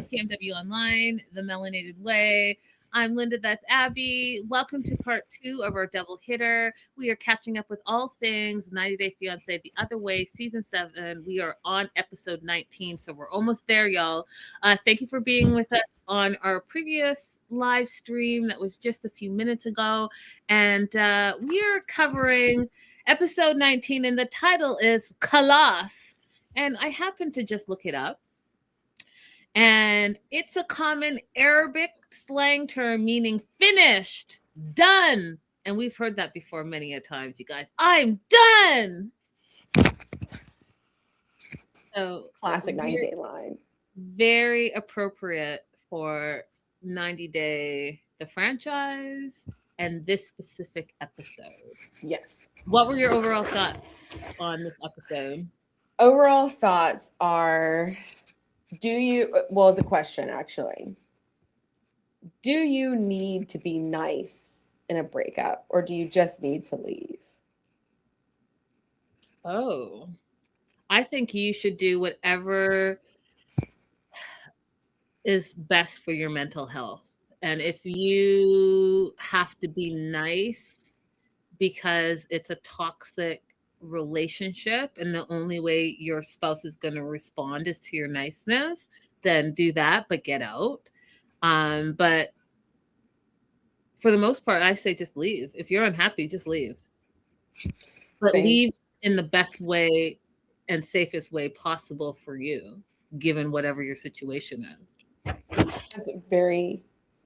TMW Online, The Melanated Way. I'm Linda, that's Abby. Welcome to part 2 of our double hitter. We are catching up with all things 90 Day Fiance The Other Way, season 7. We are on episode 19, so we're almost there, y'all. Thank you for being with us on our previous live stream that was just a few minutes ago. And we are covering episode 19, and the title is Kalas. And I happened to just look it up. And it's a common Arabic slang term meaning finished, done. And we've heard that before many a times, you guys. I'm done. So classic 90-day line. Very appropriate for 90 Day, the franchise, and this specific episode. Yes. What were your overall thoughts on this episode? Overall thoughts are, it's a question actually. Do you need to be nice in a breakup, or do you just need to leave? Oh, I think you should do whatever is best for your mental health. And if you have to be nice because it's a toxic relationship and the only way your spouse is going to respond is to your niceness, then do that, but get out. But for the most part, I say just leave. If you're unhappy, just leave. But Same. leave in the best way and safest way possible for you, given whatever your situation is. That's very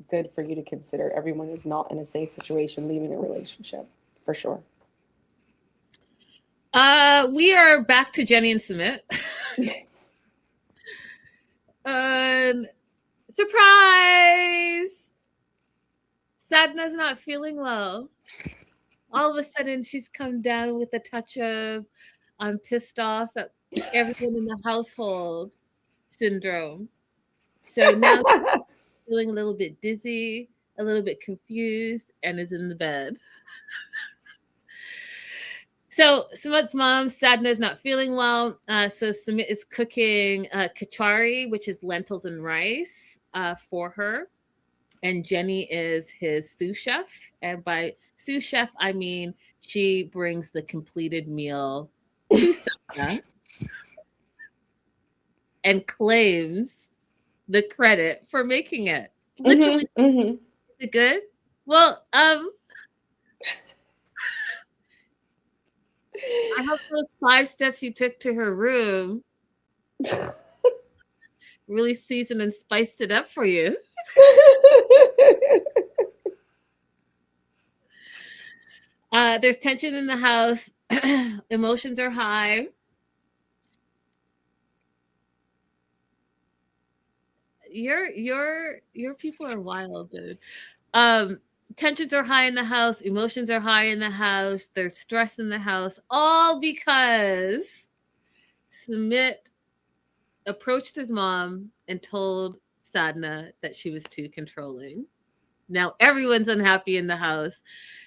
good for you to consider. Everyone is not in a safe situation leaving a relationship, for sure. We are back to Jenny and Submit. Surprise! Sadna's not feeling well. All of a sudden, she's come down with a touch of I'm pissed off at everyone in the household syndrome. So now she's feeling a little bit dizzy, a little bit confused, and is in the bed. So Sumit's mom, Sadna, is not feeling well. So Sumit is cooking kachari, which is lentils and rice, for her. And Jenny is his sous chef. And by sous chef, I mean she brings the completed meal to Sadna and claims the credit for making it. Literally, Is it good? Well, I hope those 5 steps you took to her room really seasoned and spiced it up for you. There's tension in the house. Emotions are high. Your people are wild, dude. Tensions are high in the house. Emotions are high in the house. There's stress in the house, all because Sumit approached his mom and told Sadna that she was too controlling. Now everyone's unhappy in the house.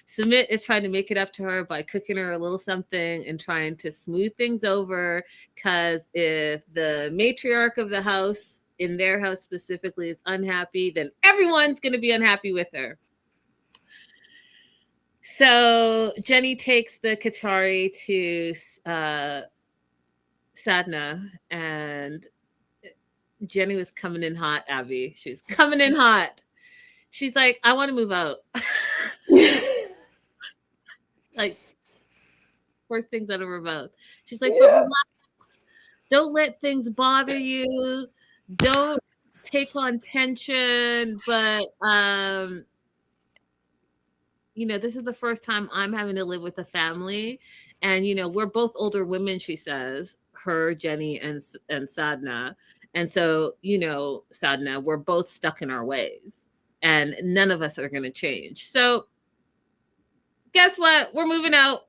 Sumit is trying to make it up to her by cooking her a little something and trying to smooth things over, because if the matriarch of the house, in their house specifically, is unhappy, then everyone's going to be unhappy with her. So Jenny takes the kachari to Sadna, and Jenny was coming in hot, Abby. She was coming in hot. She's like, I want to move out. Like, first things out of her mouth. She's like, but relax. Don't let things bother you. Don't take on tension. But, this is the first time I'm having to live with a family. And, we're both older women, she says, her, Jenny, and Sadna. And so, Sadna, we're both stuck in our ways. And none of us are going to change. So, guess what? We're moving out.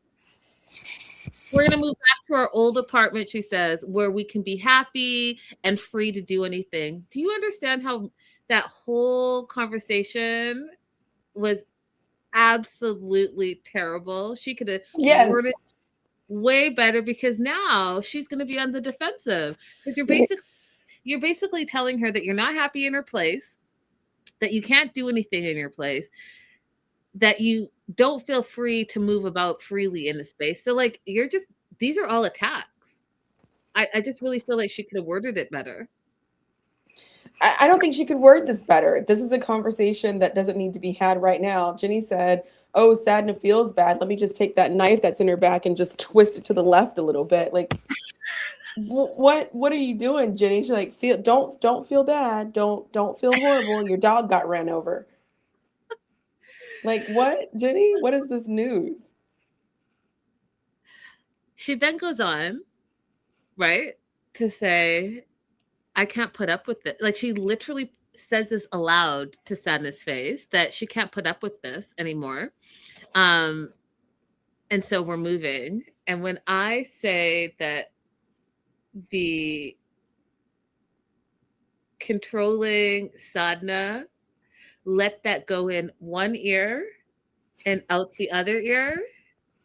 We're going to move back to our old apartment, she says, where we can be happy and free to do anything. Do you understand how that whole conversation was absolutely terrible? She could have worded way better, because now she's going to be on the defensive. But you're basically you're basically telling her that you're not happy in her place, that you can't do anything in your place, that you don't feel free to move about freely in the space. So like you're just these are all attacks. I just really feel like she could have worded it better. I don't think she could word this better. This is a conversation that doesn't need to be had right now. Jenny said, "Oh, Sadna feels bad. Let me just take that knife that's in her back and just twist it to the left a little bit." Like, what are you doing, Jenny? She's like, "Feel don't feel bad. Don't feel horrible. Your dog got ran over." Like, what, Jenny? What is this news? She then goes on, right, to say, I can't put up with it. Like she literally says this aloud to Sadness face that she can't put up with this anymore. Um, and so we're moving. And when I say that the controlling Sadna let that go in one ear and out the other ear,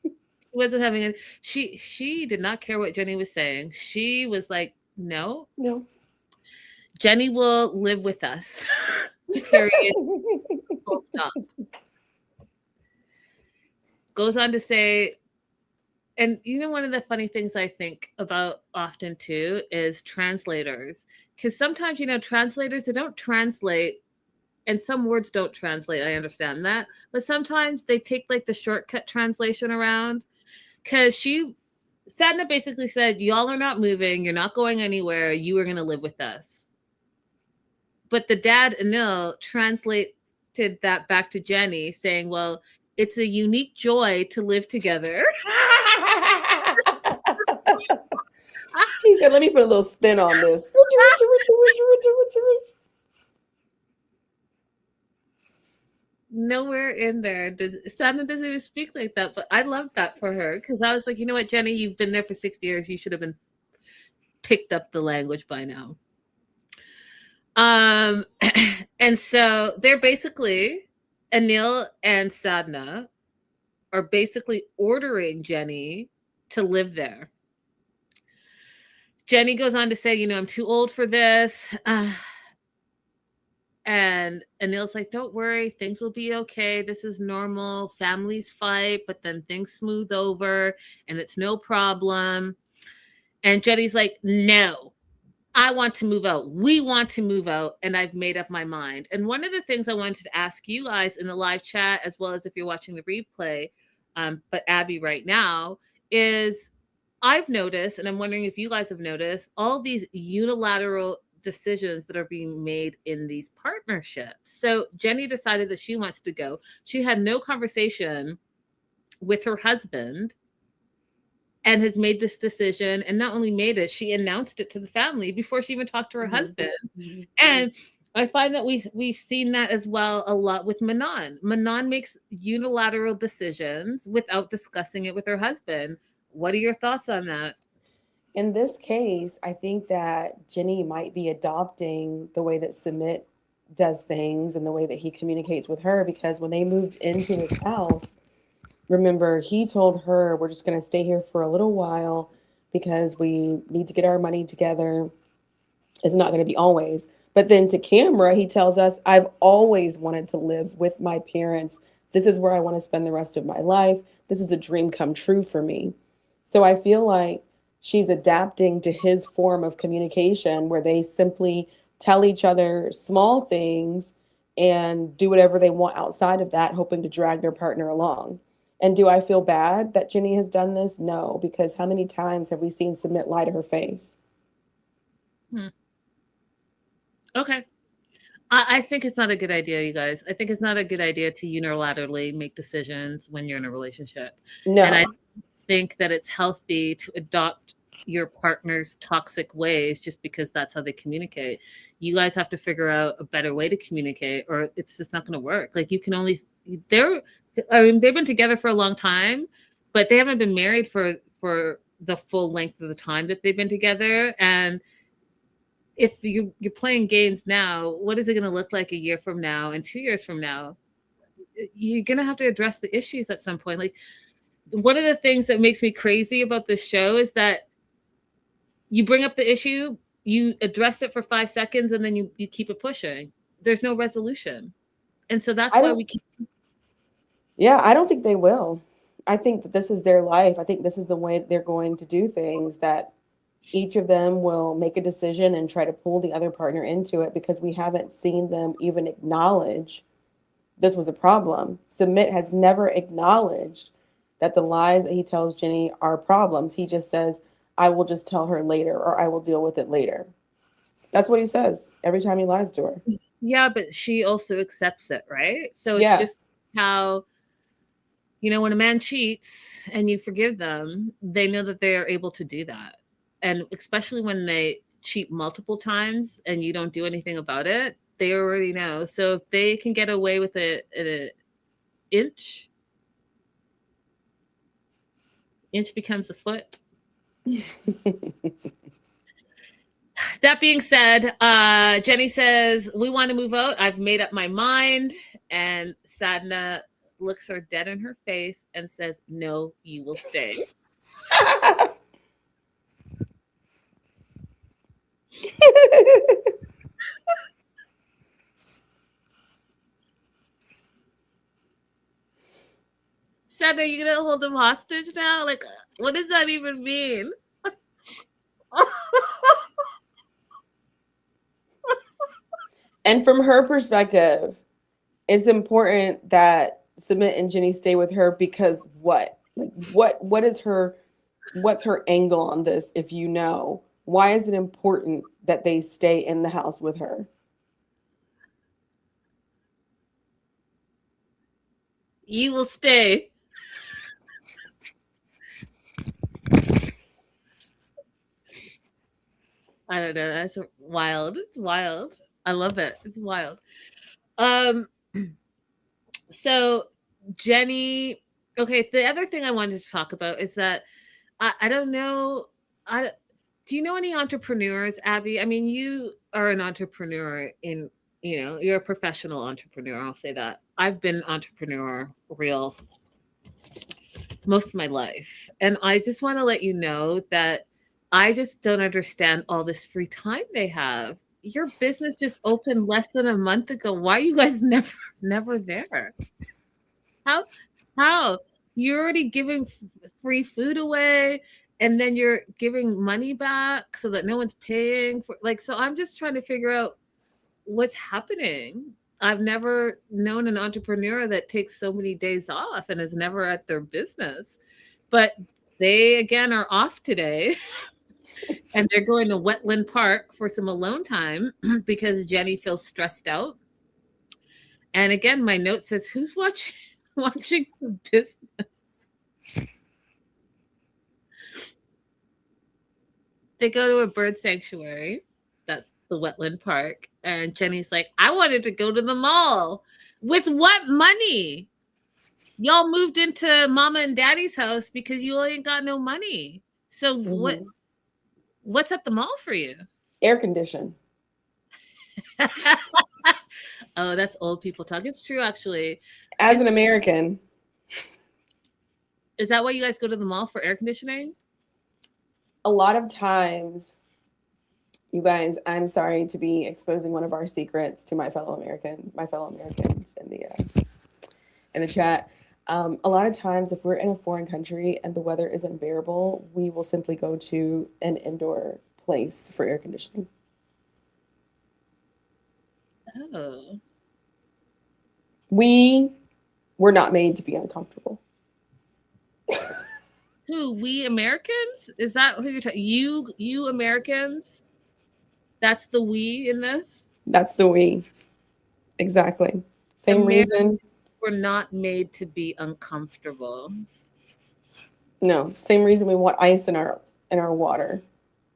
she wasn't having a she did not care what Jenny was saying. She was like, no, No. Jenny will live with us. Period. Full stop. Goes on to say, and you know, one of the funny things I think about often too is translators. Because sometimes, you know, translators, they don't translate, and some words don't translate. I understand that. But sometimes they take like the shortcut translation around. Because Sadna basically said, y'all are not moving. You're not going anywhere. You are going to live with us. But the dad, Anil, translated that back to Jenny, saying, well, it's a unique joy to live together. He said, "Let me put a little spin on this." Nowhere in there does Sadna doesn't even speak like that, but I love that for her because I was like, you know what, Jenny, you've been there for 6 years. You should have been picked up the language by now. And so they're basically Anil and Sadna are basically ordering Jenny to live there. Jenny goes on to say, you know, I'm too old for this. And Anil's like, don't worry, things will be okay. This is normal. Families fight, but then things smooth over and it's no problem. And Jenny's like, no, I want to move out. We want to move out. And I've made up my mind. And one of the things I wanted to ask you guys in the live chat, as well as if you're watching the replay, but Abby right now, is I've noticed, and I'm wondering if you guys have noticed, all these unilateral decisions that are being made in these partnerships. So Jenny decided that she wants to go. She had no conversation with her husband and has made this decision, and not only made it, she announced it to the family before she even talked to her husband. And I find that we've seen that as well a lot with Manon. Manon makes unilateral decisions without discussing it with her husband. What are your thoughts on that? In this case, I think that Jenny might be adopting the way that Submit does things and the way that he communicates with her, because when they moved into his house, remember, he told her, we're just going to stay here for a little while because we need to get our money together. It's not going to be always. But then to camera, he tells us, I've always wanted to live with my parents. This is where I want to spend the rest of my life. This is a dream come true for me. So I feel like she's adapting to his form of communication where they simply tell each other small things and do whatever they want outside of that, hoping to drag their partner along. And do I feel bad that Jenny has done this? No, because how many times have we seen Submit lie to her face? Okay. I think it's not a good idea, you guys. I think it's not a good idea to unilaterally make decisions when you're in a relationship. And I No. think that it's healthy to adopt your partner's toxic ways just because that's how they communicate. You guys have to figure out a better way to communicate or it's just not going to work. Like you can only they're I mean they've been together for a long time, but they haven't been married for the full length of the time that they've been together. And if you're playing games now, what is it going to look like a year from now and 2 years from now? You're going to have to address the issues at some point. Like one of the things that makes me crazy about this show is that you bring up the issue, You address it for 5 seconds and then you keep it pushing. There's no resolution. And so that's I why don't, we keep. yeah, I don't think they will. I think that this is their life. I think this is the way that they're going to do things, that each of them will make a decision and try to pull the other partner into it, because we haven't seen them even acknowledge this was a problem. Submit has never acknowledged that the lies that he tells Jenny are problems. He just says, I will just tell her later, or I will deal with it later. That's what he says every time he lies to her. Yeah, but she also accepts it, right? So it's Yeah. just how, when a man cheats and you forgive them, they know that they are able to do that. And especially when they cheat multiple times and you don't do anything about it, they already know. So if they can get away with it at an inch, inch becomes a foot. That being said, Jenny says, we want to move out. I've made up my mind. And Sadna looks her dead in her face and says, no, you will stay. Sadna, you gonna hold him hostage now? Like, what does that even mean? And from her perspective, it's important that Submit and Jenny stay with her, because what? Like what is her, what's her angle on this, if you know? Why is it important that they stay in the house with her? You will stay. I don't know. That's wild. It's wild. I love it. It's wild. Um, so Jenny, okay, the other thing I wanted to talk about is that I don't know. Do you know any entrepreneurs, Abby? I mean, you are an entrepreneur you're a professional entrepreneur. I'll say that. I've been entrepreneur real most of my life. And I just want to let you know that I just don't understand all this free time they have. Your business just opened less than a month ago. Why are you guys never there? How how you're already giving free food away and then you're giving money back so that no one's paying for, like, so I'm just trying to figure out what's happening. I've never known an entrepreneur that takes so many days off and is never at their business. But they again are off today and they're going to Wetland Park for some alone time because Jenny feels stressed out. And again, my note says, who's watching the business? They go to a bird sanctuary. That's the Wetland Park. And Jenny's like, I wanted to go to the mall. With what money? Y'all moved into mama and daddy's house because you ain't got no money. So Mm-hmm. what's at the mall for you? Air condition. Oh, that's old people talk. It's true, actually. As an American. Is that why you guys go to the mall, for air conditioning? A lot of times, you guys, I'm sorry to be exposing one of our secrets to my fellow Americans in the chat. A lot of times, if we're in a foreign country and the weather is unbearable, we will simply go to an indoor place for air conditioning. Oh. We were not made to be uncomfortable. Who, we Americans? Is that who you're talking? You Americans? That's the we in this? That's the we. Exactly. Same reason. We're not made to be uncomfortable. No, same reason we want ice in our water.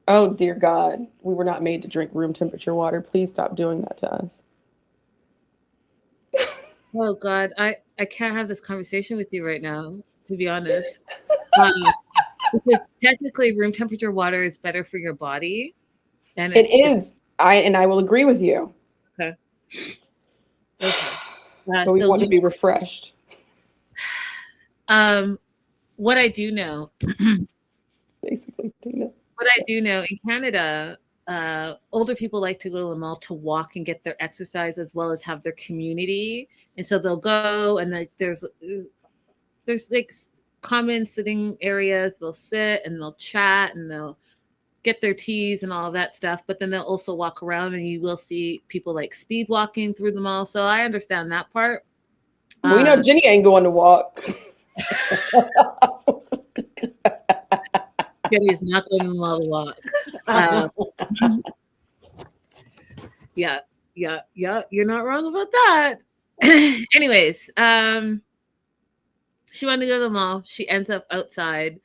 Oh dear God, we were not made to drink room temperature water. Please stop doing that to us. Oh God, I can't have this conversation with you right now, to be honest. Because technically room temperature water is better for your body. And it is. I will agree with you. Okay. But we want to be refreshed. What I do know, basically, Tina. what I do know in Canada, older people like to go to the mall to walk and get their exercise as well as have their community. And so they'll go and like there's like common sitting areas. They'll sit and they'll chat and they'll get their teas and all of that stuff. But then they'll also walk around and you will see people like speed walking through the mall. So I understand that part. We know Jenny ain't going to walk. Jenny is not going to the mall to walk. Yeah, you're not wrong about that. Anyways, she wanted to go to the mall. She ends up outside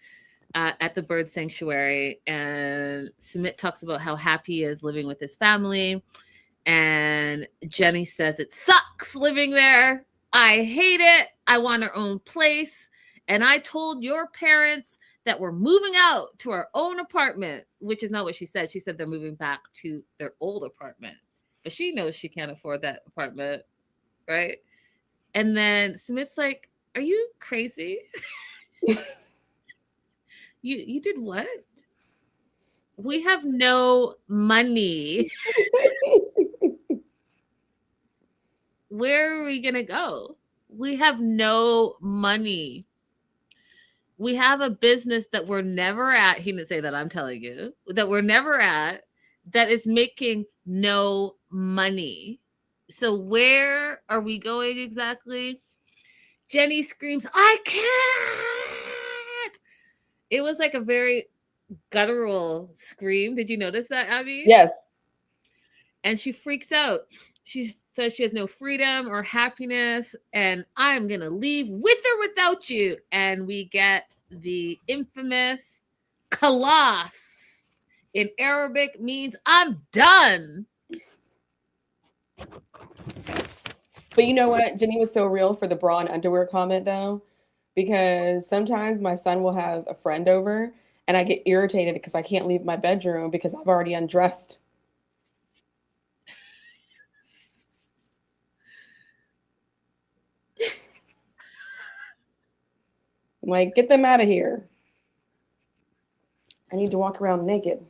at the bird sanctuary, and Sumit talks about how happy he is living with his family. And Jenny says it sucks living there. I hate it. I want our own place. And I told your parents that we're moving out to our own apartment, which is not what she said. She said they're moving back to their old apartment. But she knows she can't afford that apartment, right? And then Smith's like, "Are you crazy? You did what? We have no money. Where are we gonna go? We have no money. We have a business that we're never at." He didn't say that, I'm telling you, that we're never at, that is making no money. So where are we going exactly? Jenny screams, "I can't!" It was like a very guttural scream. Did you notice that, Abby? Yes. And she freaks out. She says she has no freedom or happiness, and I'm going to leave with or without you. And we get the infamous khalas. In Arabic means I'm done. But you know what? Jenny was so real for the bra and underwear comment, though, because sometimes my son will have a friend over and I get irritated because I can't leave my bedroom because I've already undressed. I'm like, get them out of here. I need to walk around naked.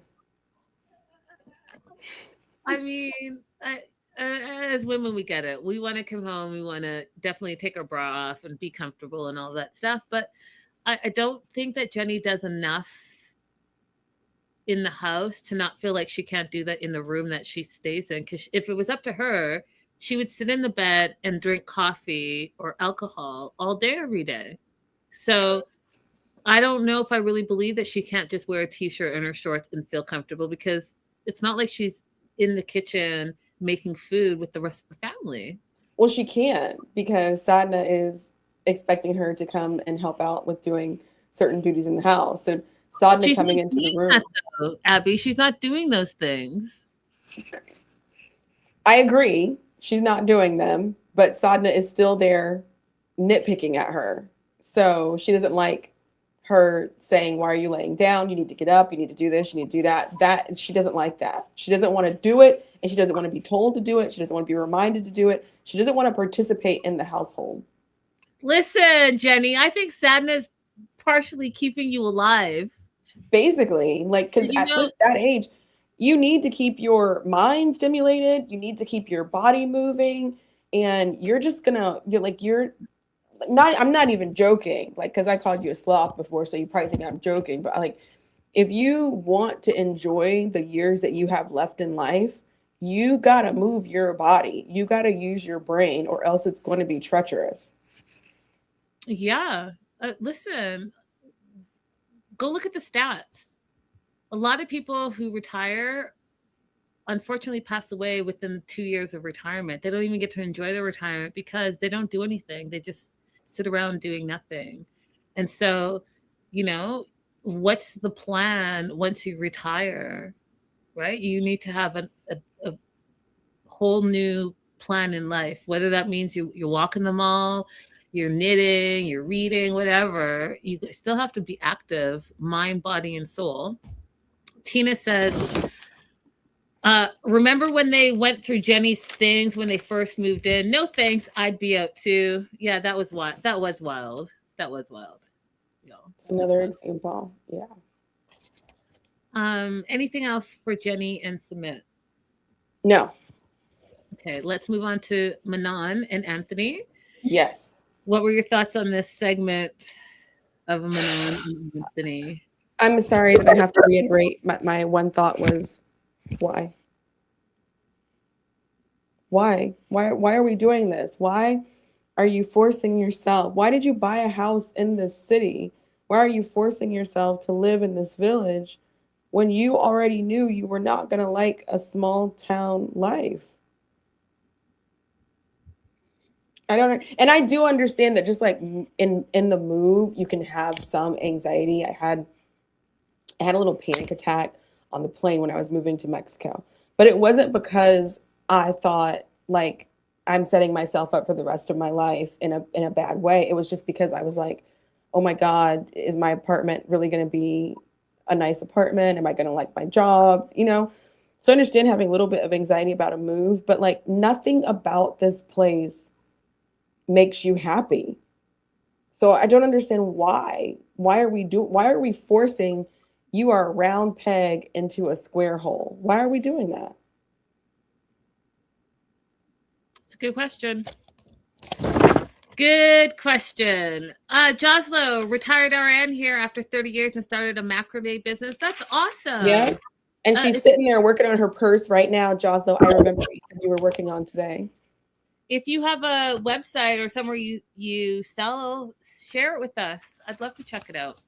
I mean, as women, we get it. We want to come home. We want to definitely take our bra off and be comfortable and all that stuff. But I don't think that Jenny does enough in the house to not feel like she can't do that in the room that she stays in. Because if it was up to her, she would sit in the bed and drink coffee or alcohol all day, every day. So I don't know if I really believe that she can't just wear a t-shirt and her shorts and feel comfortable, because it's not like she's in the kitchen making food with the rest of the family. Well, she can't because Sadna is expecting her to come and help out with doing certain duties in the house. So Sadna She's coming not into the doing room. that though, Abby. She's not doing those things. I agree. She's not doing them, but Sadna is still there nitpicking at her. So she doesn't like her saying, "Why are you laying down? You need to get up. You need to do this. You need to do that." That she doesn't like that. She doesn't want to do it, and she doesn't want to be told to do it. She doesn't want to be reminded to do it. She doesn't want to participate in the household. Listen, Jenny, I think sadness partially keeping you alive. Basically, like, because You at know, that age, you need to keep your mind stimulated. You need to keep your body moving, and you're not. I'm not even joking, like, because I called you a sloth before, so you probably think I'm joking. But like, if you want to enjoy the years that you have left in life, you gotta move your body. You gotta use your brain, or else it's going to be treacherous. yeah. Listen, go look at the stats. A lot of people who retire unfortunately pass away within 2 years of retirement. They don't even get to enjoy their retirement because they don't do anything. They just sit around doing nothing. And so, you know, what's the plan once you retire, right? You need to have a whole new plan in life, whether that means you're walking the mall, you're knitting, you're reading, whatever. You still have to be active, mind, body, and soul. Tina says, remember when they went through Jenny's things when they first moved in? No thanks, I'd be out too. Yeah, that was wild. That was wild. That was wild. It's another example. Yeah. Anything else for Jenny and Submit? No. Okay, let's move on to Manon and Anthony. Yes. What were your thoughts on this segment of Manon and Anthony? I'm sorry that I have to reiterate. My one thought was, why? Why are we doing this? Why are you forcing yourself? Why did you buy a house in this city? Why are you forcing yourself to live in this village when you already knew you were not going to like a small town life? I don't, and I do understand that just like in the move, you can have some anxiety. I had a little panic attack on the plane when I was moving to Mexico. But it wasn't because I thought like I'm setting myself up for the rest of my life in a bad way. It was just because I was like, "Oh my god, is my apartment really going to be a nice apartment? Am I going to like my job?" You know? So I understand having a little bit of anxiety about a move, but like nothing about this place makes you happy. So I don't understand why. Why are we forcing you are a round peg into a square hole? Why are we doing that? It's a good question. Good question. Joslo, retired RN here after 30 years and started a macrame business. That's Yeah. awesome. And she's If, sitting there working on her purse right now, Jocelyn. I remember you said you were working on today. if you have a website or somewhere you sell, share it with us. I'd love to check it out.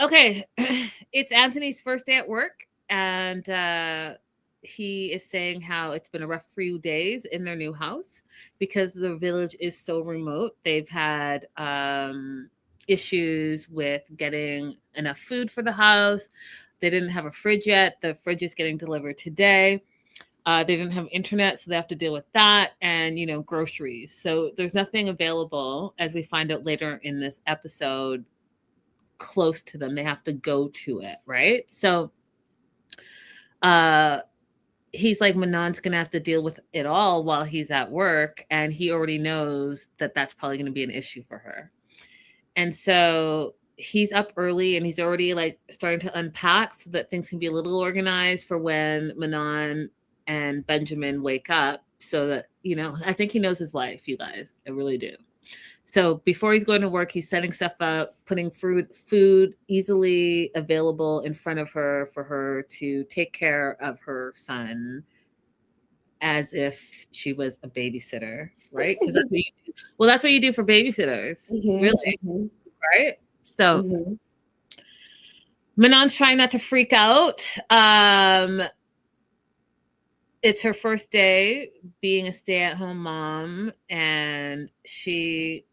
Okay, it's Anthony's first day at work, and he is saying how it's been a rough few days in their new house because the village is so remote. They've had issues with getting enough food for the house. They didn't have a fridge yet. The fridge is getting delivered today. They didn't have internet, so they have to deal with that and, groceries. So there's nothing available, as we find out later in this episode, close to them. They have to go to it, right? So uh he's like, Manon's gonna have to deal with it all while he's at work, and he already knows that that's probably gonna be an issue for her. And so he's up early and he's already like starting to unpack so that things can be a little organized for when Manon and Benjamin wake up, so that, I think he knows his wife, you guys. I really do. So before he's going to work, he's setting stuff up, putting food easily available in front of her for her to take care of her son as if she was a babysitter, right? Because that's what you do. Well, that's what you do for babysitters, Mm-hmm, really, mm-hmm, right? So mm-hmm. Manon's trying not to freak out. It's her first day being a stay-at-home mom, and she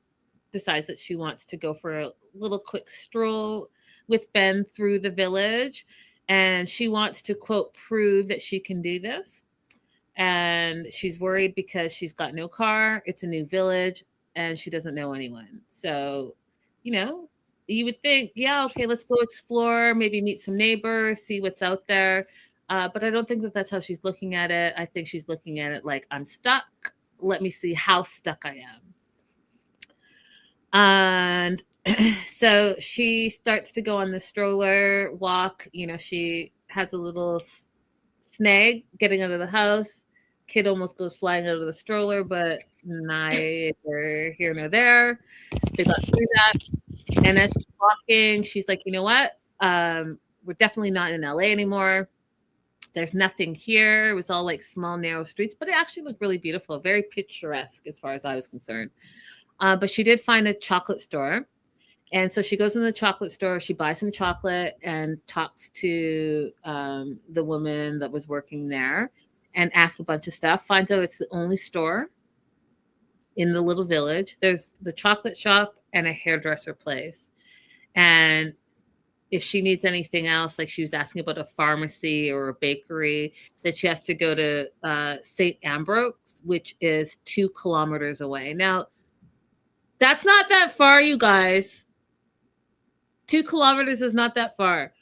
decides that she wants to go for a little quick stroll with Ben through the village. And she wants to, quote, prove that she can do this. And she's worried because she's got no car, it's a new village, and she doesn't know anyone. So, you know, you would think, yeah, okay, let's go explore, maybe meet some neighbors, see what's out there. But I don't think that that's how she's looking at it. I think she's looking at it like, I'm stuck. Let me see how stuck I am. And so she starts to go on the stroller walk. She has a little snag getting out of the house. Kid almost goes flying out of the stroller, but neither here nor there. They got through that. And as she's walking, she's like, you know what? We're definitely not in LA anymore. There's nothing here. It was all like small, narrow streets, but it actually looked really beautiful, very picturesque as far as I was concerned. But she did find a chocolate store. And so she goes in the chocolate store, she buys some chocolate and talks to the woman that was working there and asks a bunch of stuff, finds out it's the only store in the little village. There's the chocolate shop and a hairdresser place. And if she needs anything else, like she was asking about a pharmacy or a bakery, that she has to go to St. Ambrose, which is 2 kilometers away. Now, that's not that far, you guys. 2 kilometers is not that far.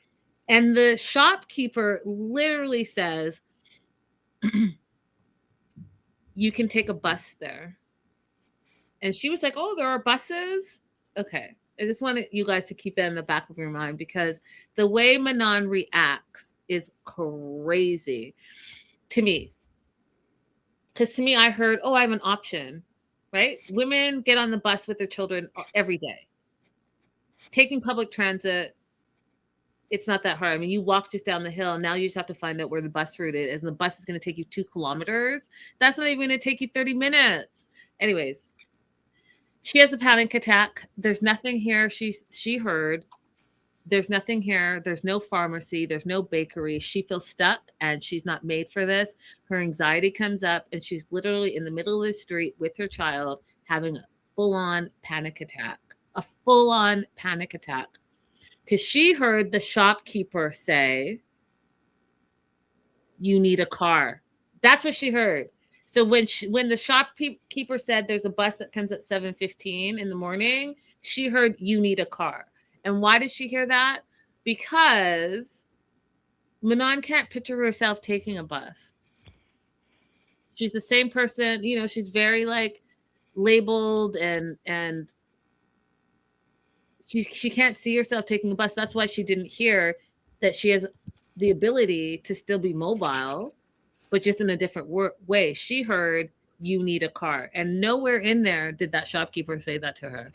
And the shopkeeper literally says, you can take a bus there. And she was like, oh, there are buses? Okay. I just want you guys to keep that in the back of your mind because the way Manon reacts is crazy to me. Because to me, I heard, oh, I have an option, right? Women get on the bus with their children every day. Taking public transit, it's not that hard. I mean, you walk just down the hill. Now you just have to find out where the bus route is. And the bus is going to take you 2 kilometers. That's not even going to take you 30 minutes. Anyways, she has a panic attack. There's nothing here she heard. There's nothing here. There's no pharmacy. There's no bakery. She feels stuck and she's not made for this. Her anxiety comes up and she's literally in the middle of the street with her child having a full on panic attack. A full on panic attack. Because she heard the shopkeeper say, "You need a car." That's what she heard. So when the shopkeeper said there's a bus that comes at 7:15 in the morning, she heard, "You need a car." And why did she hear that? Because Manon can't picture herself taking a bus. She's the same person, she's very like labeled and she can't see herself taking a bus. That's why she didn't hear that she has the ability to still be mobile, but just in a different way. She heard, "You need a car." And nowhere in there did that shopkeeper say that to her.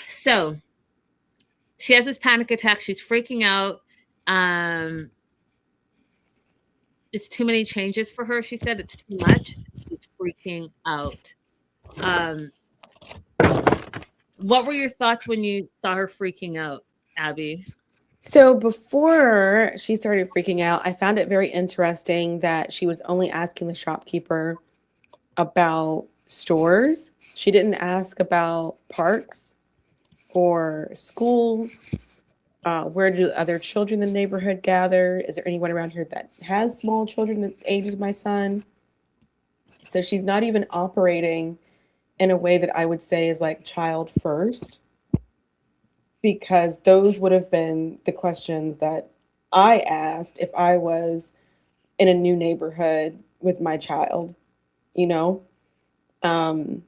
So she has this panic attack. She's freaking out. It's too many changes for her. She said it's too much. She's freaking out. What were your thoughts when you saw her freaking out, Abby? So before she started freaking out, I found it very interesting that she was only asking the shopkeeper about stores. She didn't ask about parks or schools. Where do other children in the neighborhood gather? Is there anyone around here that has small children that age of my son? So she's not even operating in a way that I would say is like child first, because those would have been the questions that I asked if I was in a new neighborhood with my child, you know? Um,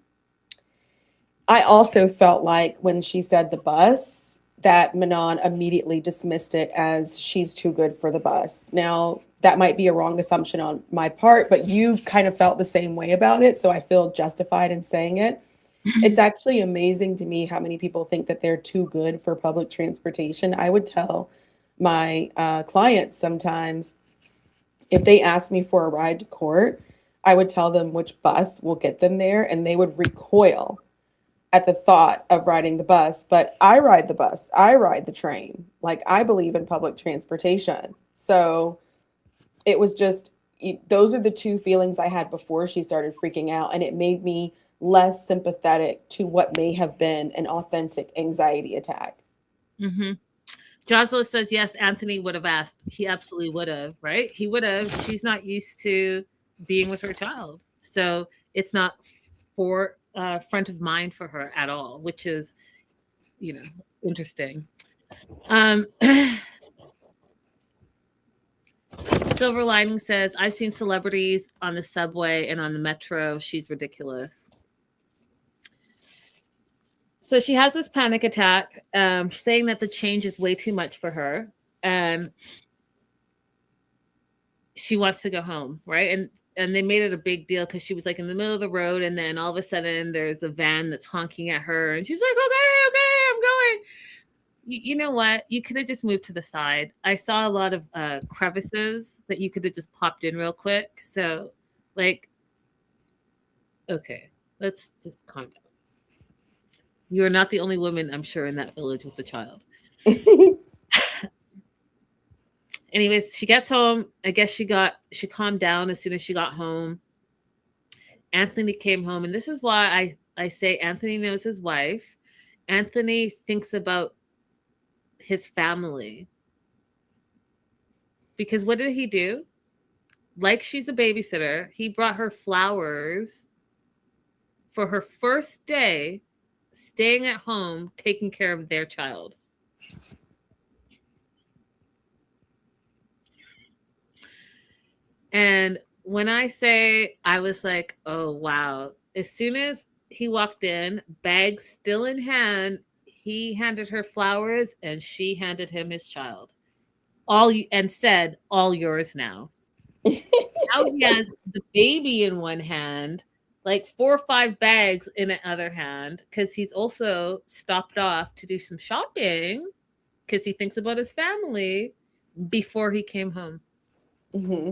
I also felt like when she said the bus, that Manon immediately dismissed it as she's too good for the bus. Now, that might be a wrong assumption on my part, but you kind of felt the same way about it. So I feel justified in saying it. It's actually amazing to me how many people think that they're too good for public transportation. I would tell my clients sometimes if they ask me for a ride to court, I would tell them which bus will get them there, and they would recoil at the thought of riding the bus. But I ride the bus, I ride the train. Like, I believe in public transportation. So it was just, those are the two feelings I had before she started freaking out. And it made me less sympathetic to what may have been an authentic anxiety attack. Mm-hmm. Jocelyn says, yes, Anthony would have asked. He absolutely would have, right? He would have. She's not used to being with her child. So it's not for front of mind for her at all, which is, interesting. Silver Lining says, I've seen celebrities on the subway and on the metro. She's ridiculous. So she has this panic attack, saying that the change is way too much for her. And she wants to go home, right? And they made it a big deal because she was like in the middle of the road, and then all of a sudden there's a van that's honking at her, and she's like, okay, I'm going. You know what? You could have just moved to the side. I saw a lot of crevices that you could have just popped in real quick. So, like, okay, let's just calm down. You are not the only woman, I'm sure, in that village with the child. Anyways, she gets home. I guess she calmed down as soon as she got home. Anthony came home, and this is why I say Anthony knows his wife. Anthony thinks about his family. Because what did he do? Like she's a babysitter, he brought her flowers for her first day staying at home, taking care of their child. And when I say, I was like, oh, wow. As soon as he walked in, bag still in hand. He handed her flowers and she handed him his child. And said, "All yours now." Now he has the baby in one hand, like 4 or 5 bags in the other hand, because he's also stopped off to do some shopping because he thinks about his family before he came home. Hmm.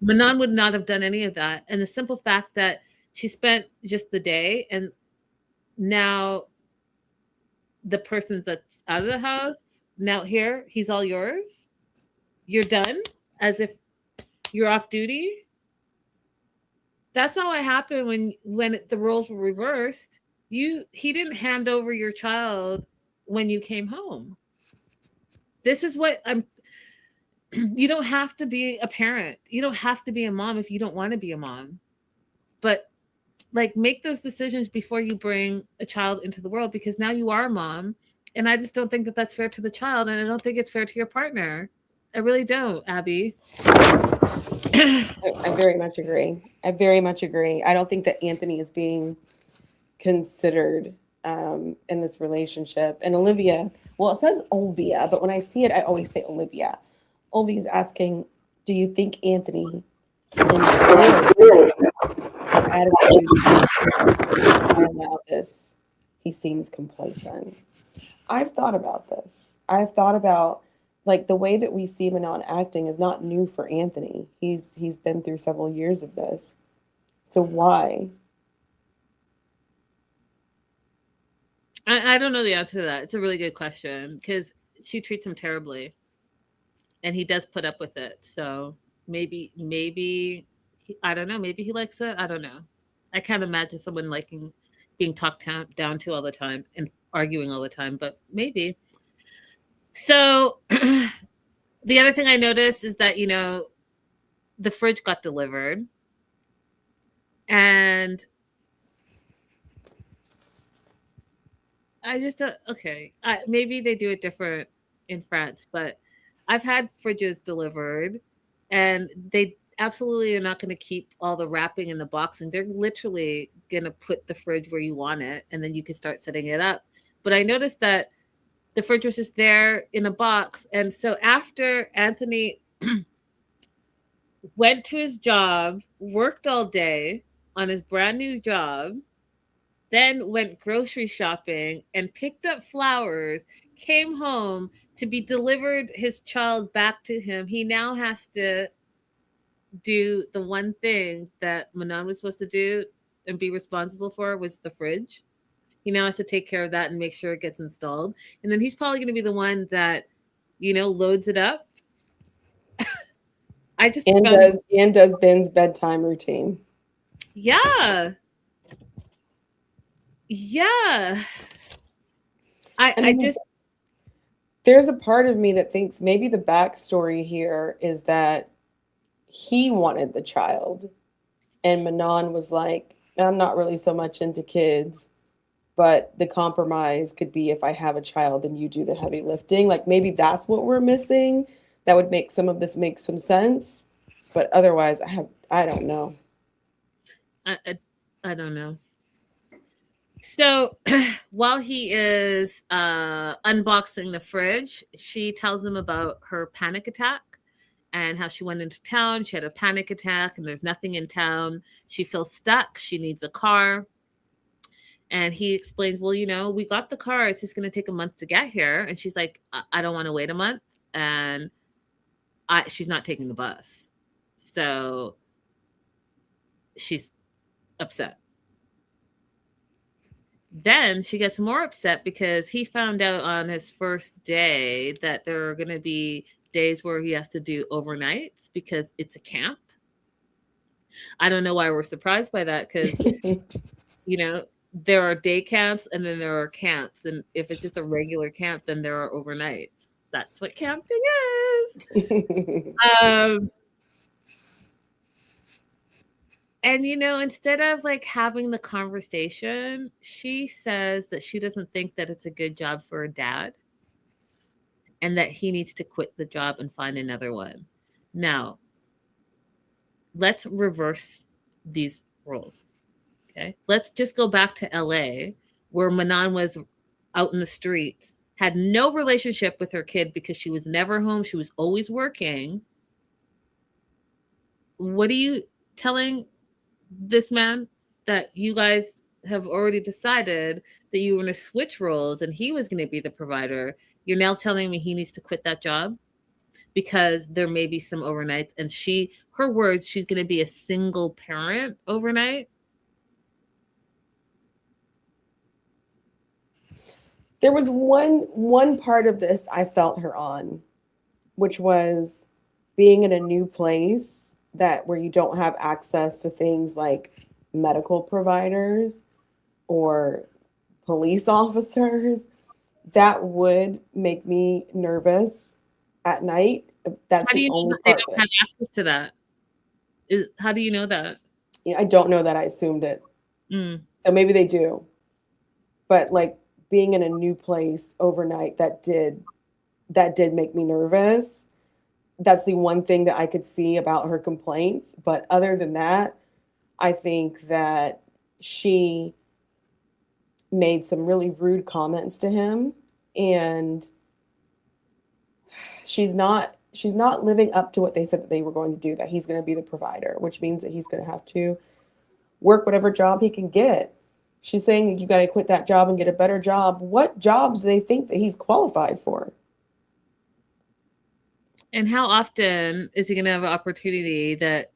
Manon would not have done any of that. And the simple fact that she spent just the day and now the person that's out of the house, now here, he's all yours. You're done as if you're off duty. That's not what happened when the roles were reversed. He didn't hand over your child when you came home. This is what I'm you don't have to be a parent. You don't have to be a mom if you don't want to be a mom. But like make those decisions before you bring a child into the world because now you are a mom and I just don't think that that's fair to the child and I don't think it's fair to your partner. I really don't, Abby. I very much agree. I very much agree. I don't think that Anthony is being considered in this relationship. And Olivia, well, it says Olivia, but when I see it, I always say Olivia. Olivia's asking, do you think Anthony enjoys her attitude? I allow this. He seems complacent. I've thought about this. I've thought about like the way that we see Manon acting is not new for Anthony. He's been through several years of this. So why? I don't know the answer to that. It's a really good question because she treats him terribly and he does put up with it. So I don't know. Maybe he likes it. I don't know. I can't imagine someone liking being talked down to all the time and arguing all the time, but maybe. So the other thing I noticed is that, the fridge got delivered and I just don't, okay. Maybe they do it different in France, but I've had fridges delivered and they absolutely are not going to keep all the wrapping in the box and they're literally going to put the fridge where you want it and then you can start setting it up. But I noticed that the fridge was just there in a box. And so after Anthony went to his job, worked all day on his brand new job, then went grocery shopping and picked up flowers, came home to be delivered his child back to him. He now has to do the one thing that Manon was supposed to do and be responsible for was the fridge. He now has to take care of that and make sure it gets installed. And then he's probably going to be the one that, loads it up. I just And found, does Ben's bedtime routine. yeah, yeah. And I just, there's a part of me that thinks maybe the backstory here is that he wanted the child. And Manon was like, I'm not really so much into kids, but the compromise could be if I have a child, then you do the heavy lifting. Like maybe that's what we're missing. That would make some of this make some sense. But otherwise, I don't know. I don't know. So while he is unboxing the fridge, she tells him about her panic attack and how she went into town. She had a panic attack and there's nothing in town. She feels stuck. She needs a car. And he explains, well, we got the car. It's just going to take a month to get here. And she's like, I don't want to wait a month. And she's not taking the bus. So she's upset. Then she gets more upset because he found out on his first day that there are going to be days where he has to do overnights because it's a camp. I don't know why we're surprised by that because, there are day camps and then there are camps. And if it's just a regular camp, then there are overnights. That's what camping is. And instead of like having the conversation, she says that she doesn't think that it's a good job for a dad and that he needs to quit the job and find another one. Now, let's reverse these roles. Okay. Let's just go back to LA, where Manon was out in the streets, had no relationship with her kid because she was never home. She was always working. What are you telling this man that you guys have already decided that you were going to switch roles and he was going to be the provider? You're now telling me he needs to quit that job because there may be some overnights, and her words, she's going to be a single parent overnight. There was one part of this I felt her on, which was being in a new place that where you don't have access to things like medical providers or police officers. That would make me nervous at night. That's How do the you know only that they part don't that have access to that? How do you know that? I don't know that I assumed it. Mm. So maybe they do. But like being in a new place overnight, that did make me nervous. That's the one thing that I could see about her complaints. But other than that, I think that she made some really rude comments to him, and she's not living up to what they said that they were going to do, that he's going to be the provider, which means that he's going to have to work whatever job he can get. She's saying you got to quit that job and get a better job. What jobs do they think that he's qualified for? And how often is he going to have an opportunity that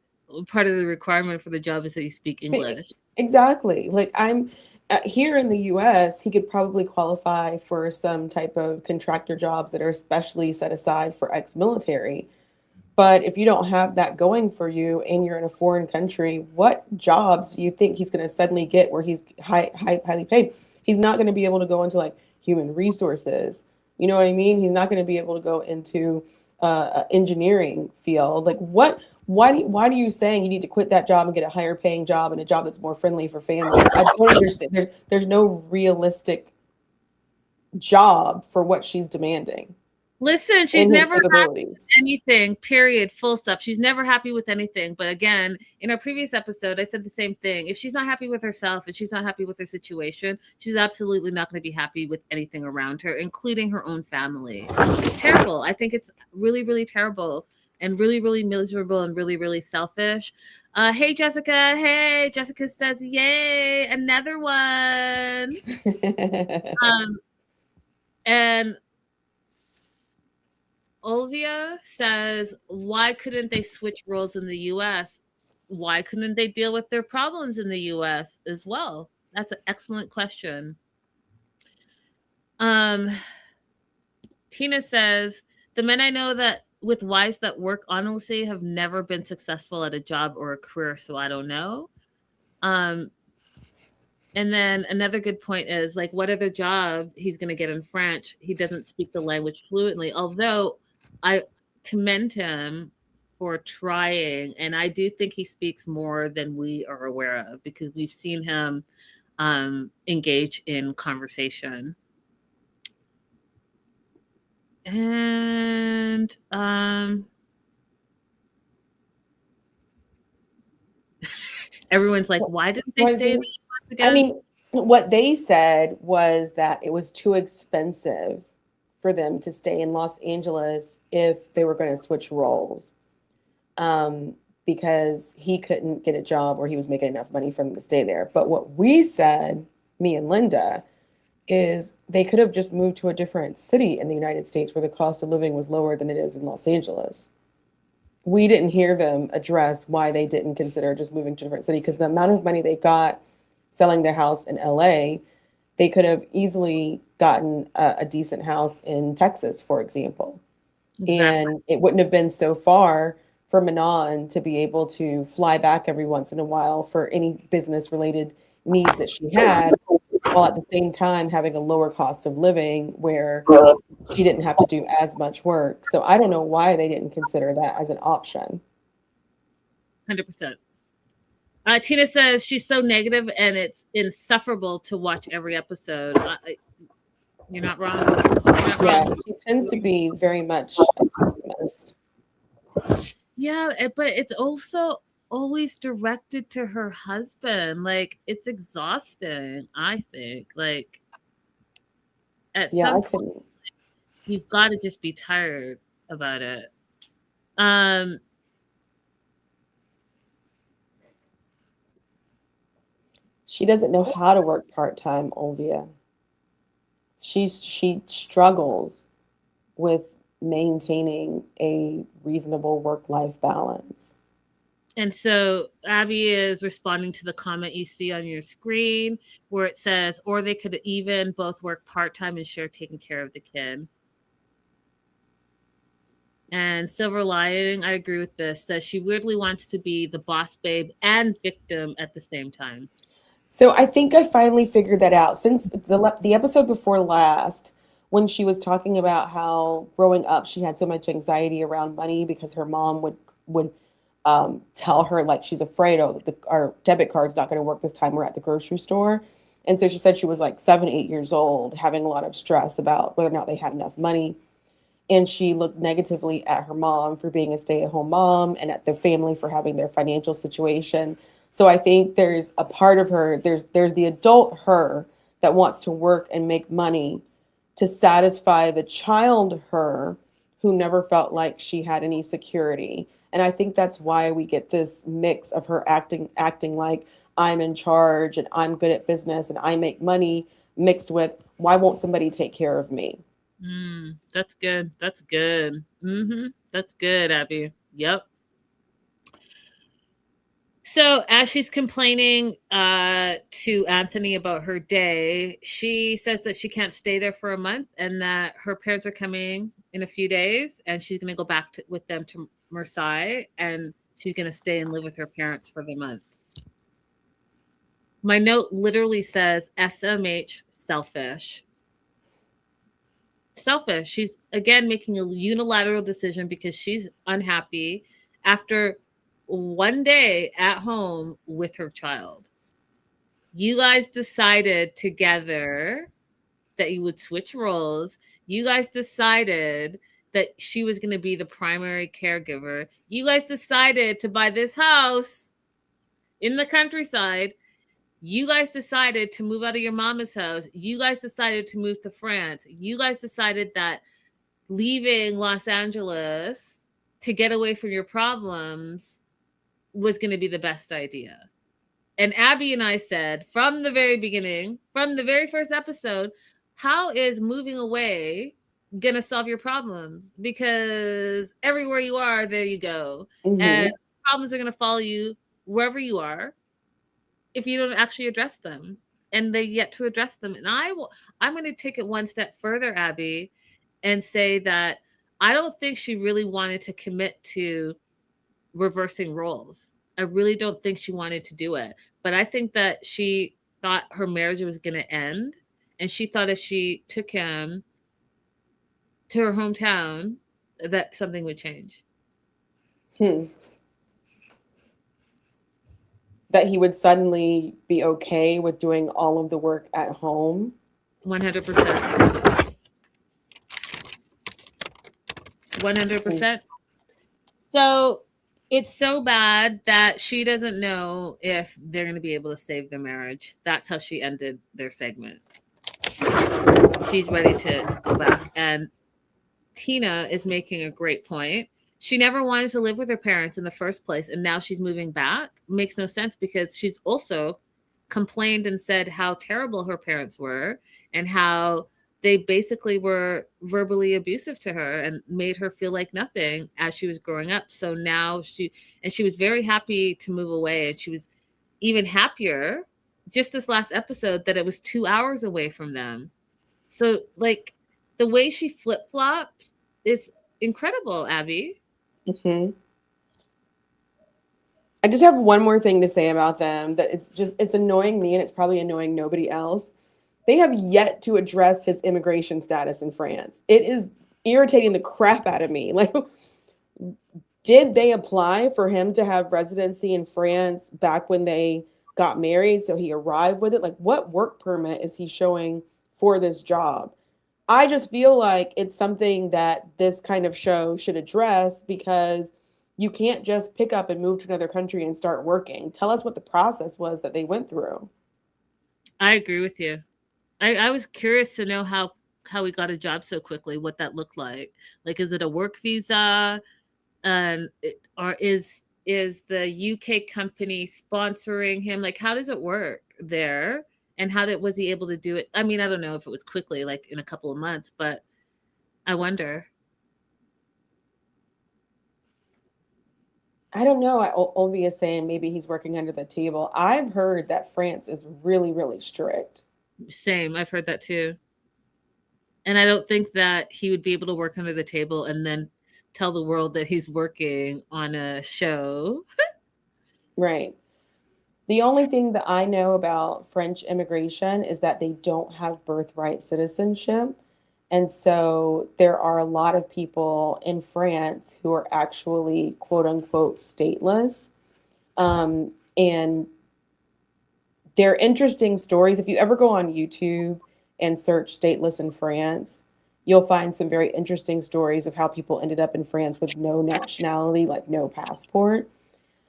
part of the requirement for the job is that you speak English? Exactly. Like I'm here in the US, he could probably qualify for some type of contractor jobs that are especially set aside for ex-military. But if you don't have that going for you and you're in a foreign country, what jobs do you think he's going to suddenly get where he's highly paid? He's not going to be able to go into like human resources. You know what I mean? He's not going to be able to go into engineering field. Like what? Why do you saying you need to quit that job and get a higher paying job and a job that's more friendly for families? I don't understand. There's no realistic job for what she's demanding Listen, she's in his never happy with capabilities. anything, period, full stop. She's never happy with anything. But again, in our previous episode, I said the same thing. If she's not happy with herself and she's not happy with her situation, she's absolutely not going to be happy with anything around her, including her own family. It's terrible. I think it's really, really terrible and really, really miserable and really, really selfish. Hey, Jessica. Hey, Jessica says, yay, another one. And Olvia says, why couldn't they switch roles in the US? Why couldn't they deal with their problems in the US as well? That's an excellent question. Tina says, the men I know that with wives that work honestly have never been successful at a job or a career, so I don't know. And then another good point is like, what other job he's going to get in French? He doesn't speak the language fluently, although I commend him for trying. And I do think he speaks more than we are aware of because we've seen him engage in conversation. And everyone's like, why didn't they stay in the US again? I mean, what they said was that it was too expensive for them to stay in Los Angeles if they were going to switch roles, because he couldn't get a job where he was making enough money for them to stay there. But what we said, me and Linda, is they could have just moved to a different city in the United States where the cost of living was lower than it is in Los Angeles. We didn't hear them address why they didn't consider just moving to a different city, because the amount of money they got selling their house in LA, they could have easily gotten a decent house in Texas, for example. Exactly. And it wouldn't have been so far for Manon to be able to fly back every once in a while for any business related needs that she had, while at the same time having a lower cost of living where she didn't have to do as much work. So I don't know why they didn't consider that as an option. 100%. Tina says she's so negative and it's insufferable to watch every episode. You're not wrong. Yeah, she tends to be very much a pessimist. Yeah, but it's also always directed to her husband. Like, it's exhausting, I think. Like, at Yeah, some I point, couldn't. you've got to just be tired about it. Um, She doesn't know how to work part-time, Olvia. She struggles with maintaining a reasonable work-life balance. and so Abby is responding to the comment you see on your screen where it says, or they could even both work part time and share taking care of the kid. And Silver Lining, I agree with this, says she weirdly wants to be the boss babe and victim at the same time. So I think I finally figured that out since the episode before last, when she was talking about how growing up she had so much anxiety around money because her mom would tell her like she's afraid, oh, our debit card's not going to work this time we're at the grocery store. And so she said she was like 7, 8 years old, having a lot of stress about whether or not they had enough money. And she looked negatively at her mom for being a stay-at-home mom and at the family for having their financial situation. So I think there's a part of her, there's the adult her that wants to work and make money to satisfy the child her who never felt like she had any security. And I think that's why we get this mix of her acting like I'm in charge and I'm good at business and I make money, mixed with why won't somebody take care of me? That's good. That's good. That's good, Abby. Yep. So as she's complaining to Anthony about her day, she says that she can't stay there for a month and that her parents are coming in a few days and she's going to go back with them to Marseille and she's going to stay and live with her parents for the month. My note literally says SMH selfish. Selfish. She's again making a unilateral decision because she's unhappy after one day at home with her child. You guys decided together that you would switch roles. You guys decided that she was going to be the primary caregiver. You guys decided to buy this house in the countryside. You guys decided to move out of your mama's house. You guys decided to move to France. You guys decided that leaving Los Angeles to get away from your problems was going to be the best idea. And Abby and I said from the very beginning, from the very first episode, how is moving away going to solve your problems? Because everywhere you are, there you go. And Mm-hmm. problems are going to follow you wherever you are if you don't actually address them. And they yet to address them. And I'm going to take it one step further, Abby, and say that I don't think she really wanted to commit to reversing roles. I really don't think she wanted to do it. But I think that she thought her marriage was going to end. And she thought if she took him to her hometown, that something would change. Hmm. That he would suddenly be okay with doing all of the work at home. 100%. 100%. So it's so bad that she doesn't know if they're going to be able to save their marriage. That's how she ended their segment. She's ready to go back. And Tina is making a great point. She never wanted to live with her parents in the first place, and now she's moving back. Makes no sense because she's also complained and said how terrible her parents were and how they basically were verbally abusive to her and made her feel like nothing as she was growing up. So now she was very happy to move away, and she was even happier just this last episode that it was 2 hours away from them. So like the way she flip-flops is incredible, Abby. Mm-hmm. I just have one more thing to say about them that it's annoying me and it's probably annoying nobody else. They have yet to address his immigration status in France. It is irritating the crap out of me. Like, did they apply for him to have residency in France back when they got married? So he arrived with it? Like, what work permit is he showing for this job? I just feel like it's something that this kind of show should address because You can't just pick up and move to another country and start working. Tell us what the process was that they went through. I agree with you. I was curious to know how we got a job so quickly, what that looked like. Like, is it a work visa? Or is the UK company sponsoring him? Like, how does it work there? And was he able to do it? I mean, I don't know if it was quickly, like in a couple of months, but I wonder. I don't know. Olvi is saying maybe he's working under the table. I've heard that France is really, really strict. Same, I've heard that too. And I don't think that he would be able to work under the table and then tell the world that he's working on a show. Right. The only thing that I know about French immigration is that they don't have birthright citizenship. And so there are a lot of people in France who are actually quote unquote stateless. And they're interesting stories. If you ever go on YouTube and search stateless in France, you'll find some very interesting stories of how people ended up in France with no nationality, like no passport.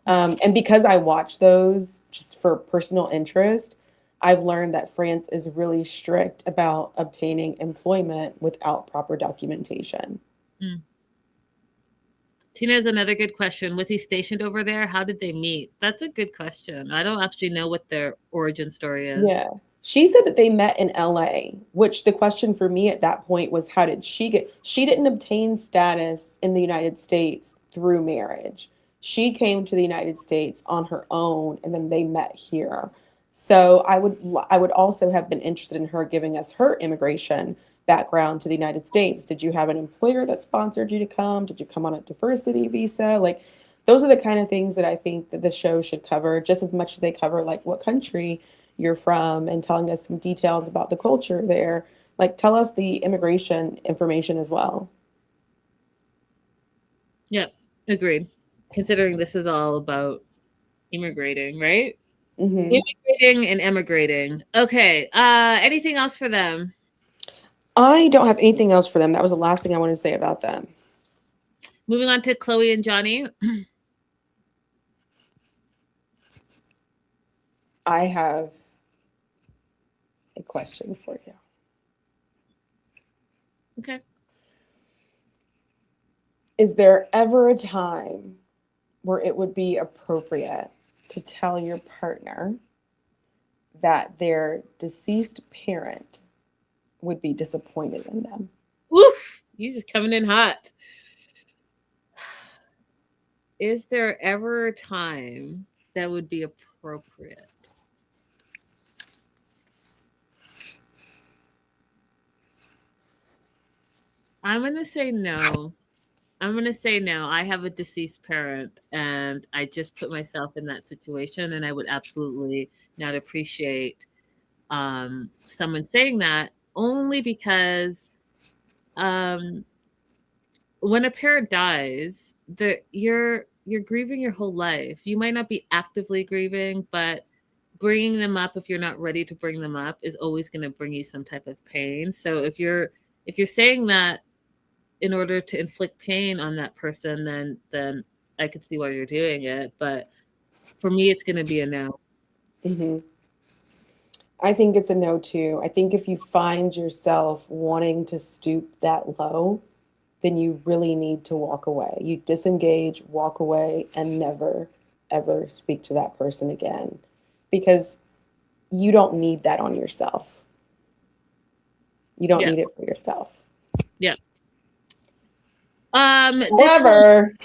And because I watch those just for personal interest, I've learned that France is really strict about obtaining employment without proper documentation. Mm. Tina has another good question. Was he stationed over there? How did they meet? That's a good question. I don't actually know what their origin story is. Yeah. She said that they met in LA, which the question for me at that point was how did she didn't obtain status in the United States through marriage. She came to the United States on her own and then they met here. So I would also have been interested in her giving us her immigration background to the United States. Did you have an employer that sponsored you to come? Did you come on a diversity visa? Like those are the kind of things that I think that the show should cover just as much as they cover like what country you're from and telling us some details about the culture there. Like, tell us the immigration information as well. Yep, agreed. Considering this is all about immigrating, right? Hmm. Immigrating and emigrating. Okay. Anything else for them? I don't have anything else for them. That was the last thing I wanted to say about them. Moving on to Chloe and Johnny. I have a question for you. Okay. Is there ever a time where it would be appropriate to tell your partner that their deceased parent would be disappointed in them? Woof! He's just coming in hot. Is there ever a time that would be appropriate? I'm gonna say no. I'm gonna say no. I have a deceased parent, and I just put myself in that situation, and I would absolutely not appreciate someone saying that, only because um, when a parent dies, you're grieving your whole life. You might not be actively grieving, but bringing them up if you're not ready to bring them up is always going to bring you some type of pain. So if you're saying that in order to inflict pain on that person, then I could see why you're doing it. But for me, it's going to be a no. Hmm. I think it's a no too. I think if you find yourself wanting to stoop that low, then you really need to walk away. You disengage, walk away, and never, ever speak to that person again because you don't need that on yourself. You don't Yeah, need it for yourself. yeah. This one. However,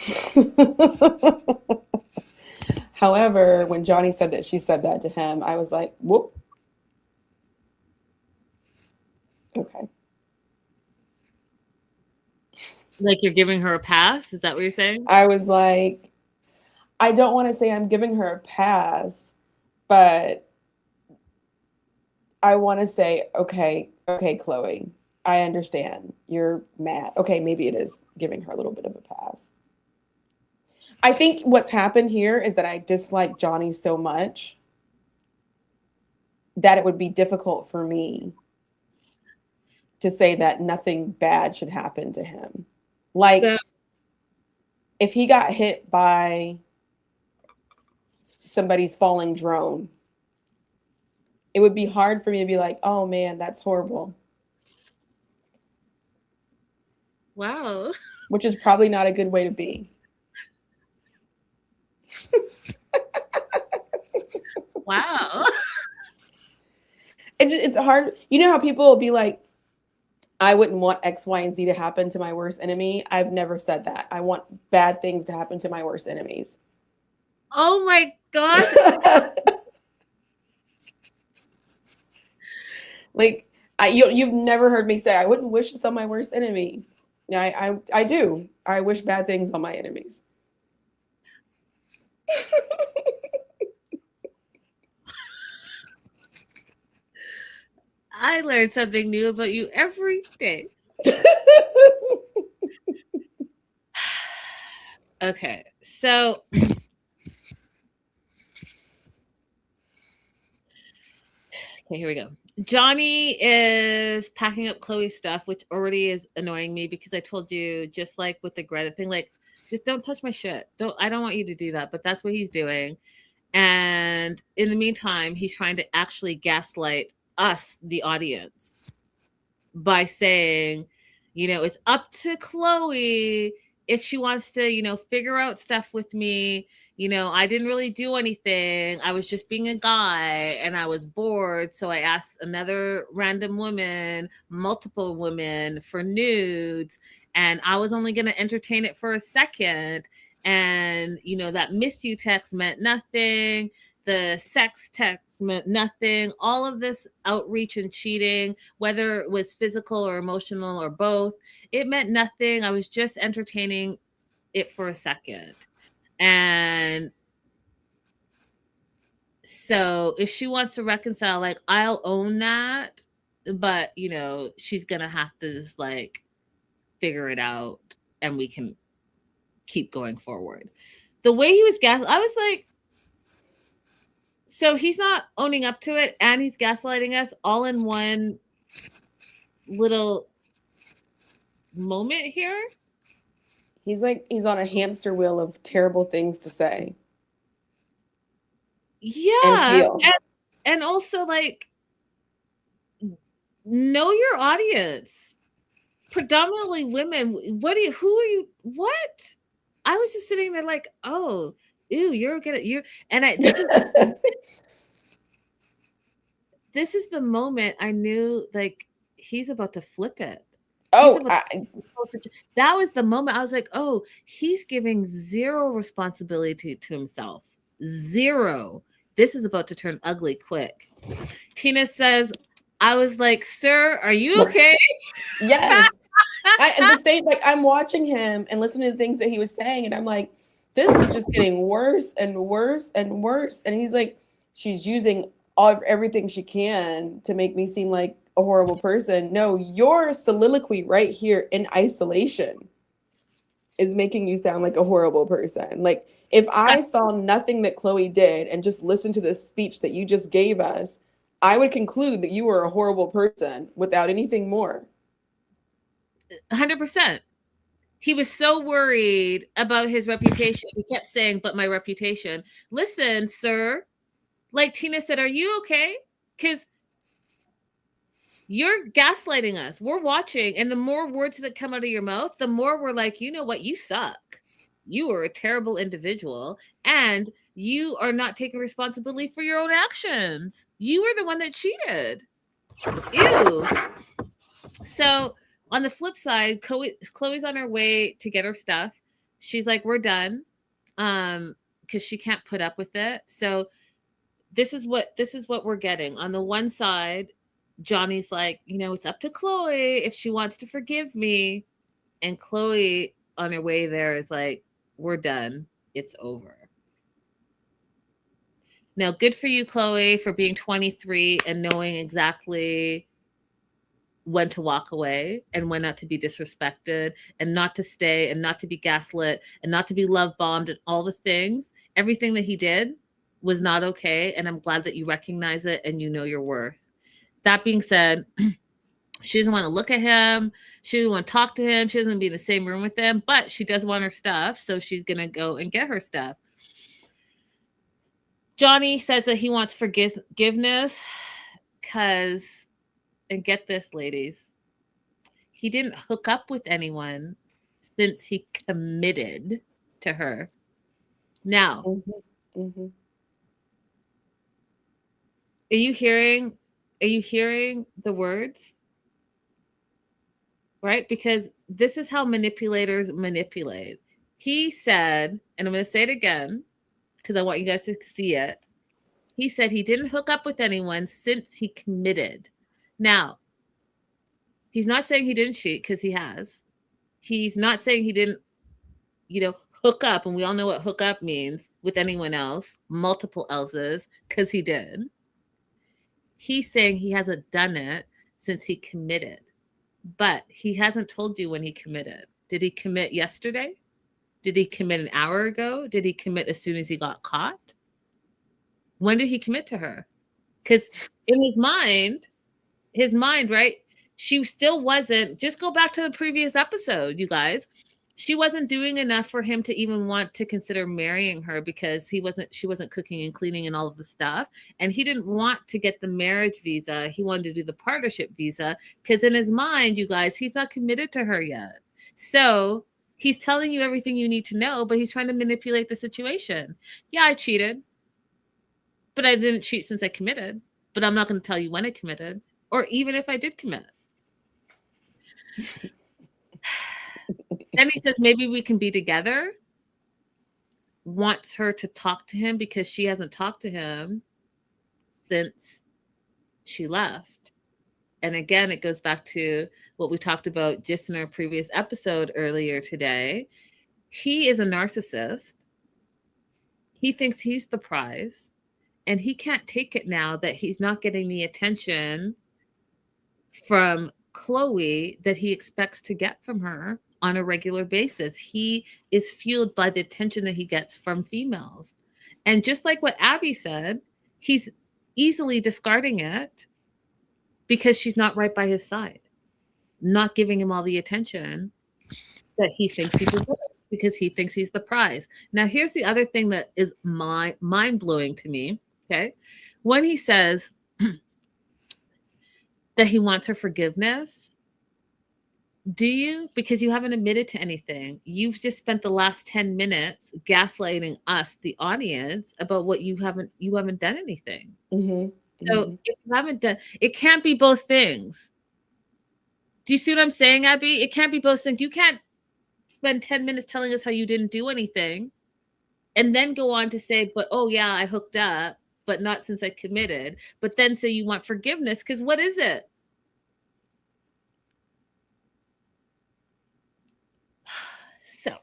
however, when Johnny said that she said that to him, I was like, whoop, okay. Like, you're giving her a pass? Is that what you're saying? I was like, I don't want to say I'm giving her a pass, but I want to say, okay, okay, Chloe, I understand. You're mad. Okay, maybe it is giving her a little bit of a pass. I think what's happened here is that I dislike Johnny so much that it would be difficult for me to say that nothing bad should happen to him. So Like, if he got hit by somebody's falling drone, it would be hard for me to be like, oh man, that's horrible, Wow. which is probably not a good way to be. Wow. It's hard. You know how people will be like, I wouldn't want X, Y, and Z to happen to my worst enemy. I've never said that. I want bad things to happen to my worst enemies. Oh my gosh. Like you've never heard me say I wouldn't wish this on my worst enemy. Yeah, I do. I wish bad things on my enemies. I learn something new about you every day. Okay, so okay, here we go. Johnny is packing up Chloe's stuff, which already is annoying me because I told you, just like with the Greta thing, like just don't touch my shit. I don't want you to do that, but that's what he's doing. And in the meantime, he's trying to actually gaslight us, the audience, by saying, it's up to Chloe if she wants to, figure out stuff with me. I didn't really do anything. I was just being a guy and I was bored. So I asked another random woman, multiple women for nudes. And I was only going to entertain it for a second. And, that miss you text meant nothing. The sex text meant nothing. All of this outreach and cheating, whether it was physical or emotional or both, it meant nothing. I was just entertaining it for a second. And so if she wants to reconcile, like, I'll own that. But, she's going to have to just like figure it out and we can keep going forward. The way he was I was like, so he's not owning up to it and he's gaslighting us all in one little moment here. He's on a hamster wheel of terrible things to say. Yeah. And also like know your audience. Predominantly women. Who are you? What? I was just sitting there like, oh, ew, you're gonna this is the moment I knew like he's about to flip it. That was the moment I was like, oh, he's giving zero responsibility to himself. Zero. This is about to turn ugly quick. Tina says, I was like, sir, are you okay? Yes. The same, like I'm watching him and listening to the things that he was saying, and I'm like, this is just getting worse and worse and worse. And he's like, she's using everything she can to make me seem like a horrible person. No, your soliloquy right here in isolation is making you sound like a horrible person. Like if I saw nothing that Chloe did and just listened to this speech that you just gave us, I would conclude that you were a horrible person without anything more. 100%. He was so worried about his reputation. He kept saying, but my reputation. Listen, sir, like Tina said, are you okay? Because you're gaslighting us. We're watching. And the more words that come out of your mouth, the more we're like, you know what? You suck. You are a terrible individual. And you are not taking responsibility for your own actions. You were the one that cheated. Ew. So on the flip side, Chloe's on her way to get her stuff. She's like, we're done. Because she can't put up with it. So this is what we're getting. On the one side, Johnny's like, it's up to Chloe if she wants to forgive me. And Chloe on her way there is like, we're done. It's over. Now, good for you, Chloe, for being 23 and knowing exactly when to walk away and when not to be disrespected and not to stay and not to be gaslit and not to be love bombed and all the things. Everything that he did was not okay. And I'm glad that you recognize it and you know your worth. That being said, She doesn't want to look at him. She doesn't want to talk to him. She doesn't want to be in the same room with him, but she does want her stuff. So she's going to go and get her stuff. Johnny says that he wants forgiveness because, and get this, ladies, he didn't hook up with anyone since he committed to her. Now, are you hearing? Are you hearing the words? Right? Because this is how manipulators manipulate. He said, and I'm going to say it again because I want you guys to see it. He said he didn't hook up with anyone since he committed. Now, he's not saying he didn't cheat because he has. He's not saying he didn't, hook up, and we all know what hook up means, with anyone else, multiple else's, because he did. He's saying he hasn't done it since he committed. But he hasn't told you when he committed. Did he commit yesterday? Did he commit an hour ago? Did he commit as soon as he got caught? When did he commit to her? Because in his mind, right? She still wasn't, just go back to the previous episode, you guys. She wasn't doing enough for him to even want to consider marrying her because she wasn't cooking and cleaning and all of the stuff. And he didn't want to get the marriage visa. He wanted to do the partnership visa because in his mind, you guys, he's not committed to her yet. So he's telling you everything you need to know, but he's trying to manipulate the situation. Yeah, I cheated, but I didn't cheat since I committed. But I'm not going to tell you when I committed or even if I did commit. Then he says, maybe we can be together. Wants her to talk to him because she hasn't talked to him since she left. And again, it goes back to what we talked about just in our previous episode earlier today. He is a narcissist. He thinks he's the prize, and he can't take it now that he's not getting the attention from Chloe that he expects to get from her on a regular basis. He is fueled by the attention that he gets from females. And just like what Abby said, he's easily discarding it because she's not right by his side, not giving him all the attention that he thinks he deserves because he thinks he's the prize. Now, here's the other thing that is mind-blowing to me, okay? When he says that he wants her forgiveness, do you? Because you haven't admitted to anything. You've just spent the last 10 minutes gaslighting us, the audience, about what you haven't done anything. So if you haven't done, it can't be both things. Do you see what I'm saying, Abby? It can't be both things. You can't spend 10 minutes telling us how you didn't do anything and then go on to say, but oh yeah, I hooked up, but not since I committed. But then say you want forgiveness, because what is it? So,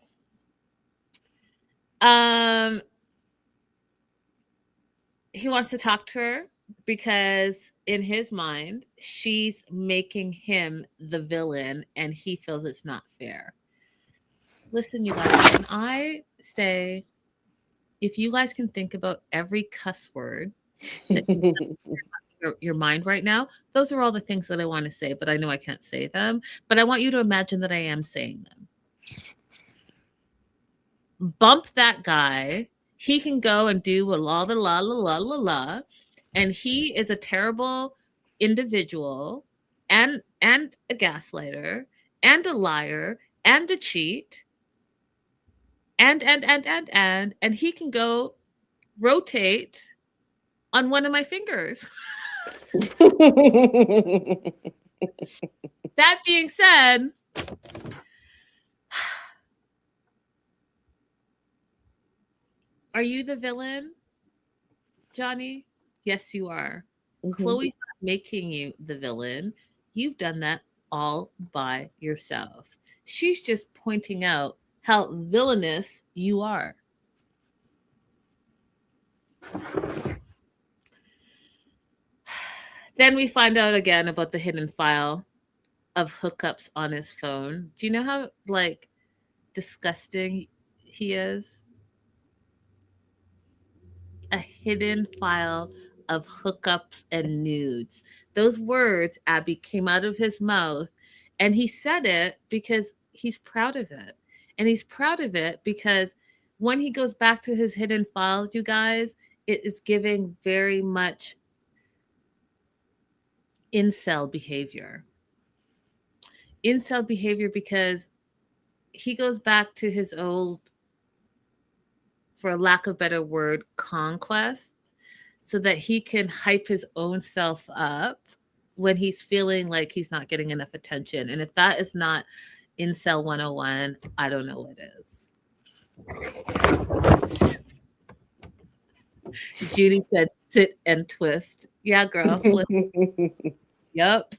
he wants to talk to her because in his mind, she's making him the villain and he feels it's not fair. Listen, you guys, when I say, if you guys can think about every cuss word that your mind right now, those are all the things that I want to say, but I know I can't say them. But I want you to imagine that I am saying them. Bump that guy. He can go and do a la la la la la la, and he is a terrible individual, and a gaslighter, and a liar, and a cheat, and he can go rotate on one of my fingers. That being said, are you the villain, Johnny? Yes, you are. Chloe's not making you the villain. You've done that all by yourself. She's just pointing out how villainous you are. Then we find out again about the hidden file of hookups on his phone. Do you know how disgusting he is? A hidden file of hookups and nudes. Those words, Abby, came out of his mouth, and he said it because he's proud of it. And he's proud of it because when he goes back to his hidden files, you guys, it is giving very much incel behavior. Incel behavior because he goes back to his old, for a lack of better word, conquests, so that he can hype his own self up when he's feeling like he's not getting enough attention. And if that is not incel 101, I don't know what is. Judy said, sit and twist. Yeah, girl. Yep.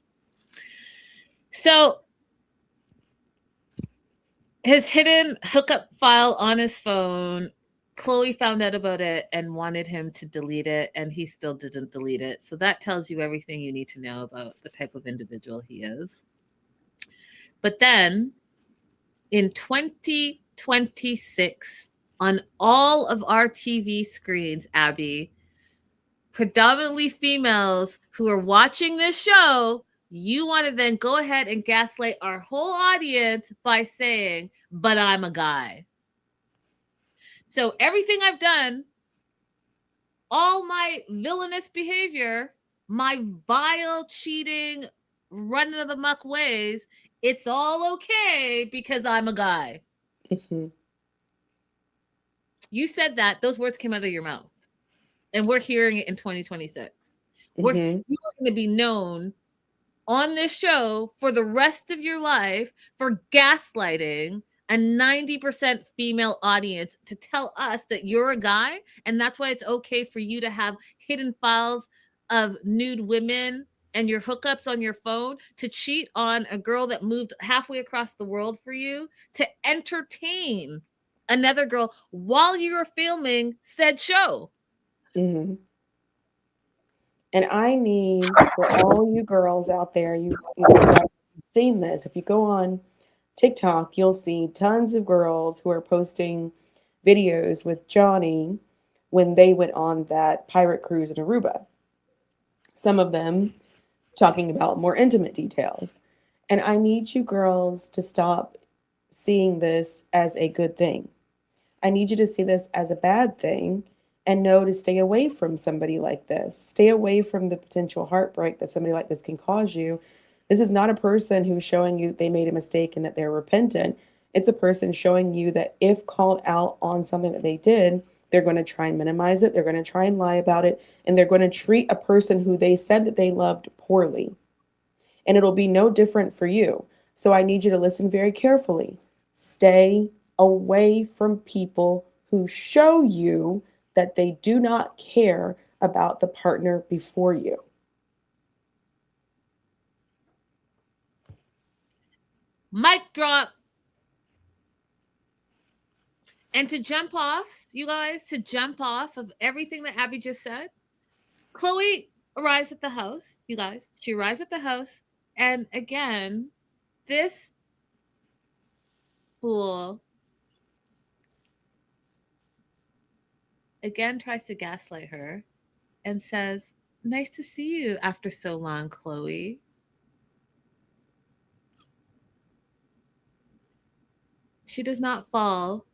So his hidden hookup file on his phone, Chloe found out about it and wanted him to delete it, and he still didn't delete it. So that tells you everything you need to know about the type of individual he is. But then in 2026, on all of our TV screens, Abby, predominantly females who are watching this show, you want to then go ahead and gaslight our whole audience by saying, but I'm a guy. So everything I've done, all my villainous behavior, my vile, cheating, running of the muck ways, it's all okay because I'm a guy. Mm-hmm. You said that. Those words came out of your mouth. And we're hearing it in 2026. You're going to be known on this show for the rest of your life for gaslighting a 90% female audience to tell us that you're a guy, and that's why it's okay for you to have hidden files of nude women and your hookups on your phone, to cheat on a girl that moved halfway across the world for you, to entertain another girl while you were filming said show. Mm-hmm. And I need for all you girls out there, you guys have seen this. If you go on TikTok, you'll see tons of girls who are posting videos with Johnny when they went on that pirate cruise in Aruba. Some of them talking about more intimate details. And I need you girls to stop seeing this as a good thing. I need you to see this as a bad thing and know to stay away from somebody like this. Stay away from the potential heartbreak that somebody like this can cause you. This is not a person who's showing you they made a mistake and that they're repentant. It's a person showing you that if called out on something that they did, they're going to try and minimize it. They're going to try and lie about it. And they're going to treat a person who they said that they loved poorly. And it'll be no different for you. So I need you to listen very carefully. Stay away from people who show you that they do not care about the partner before you. Mic drop. And to jump off, you guys, to jump off of everything that Abby just said, Chloe arrives at the house, you guys. She arrives at the house, and again, this fool again tries to gaslight her and says, nice to see you after so long, Chloe. She does not fall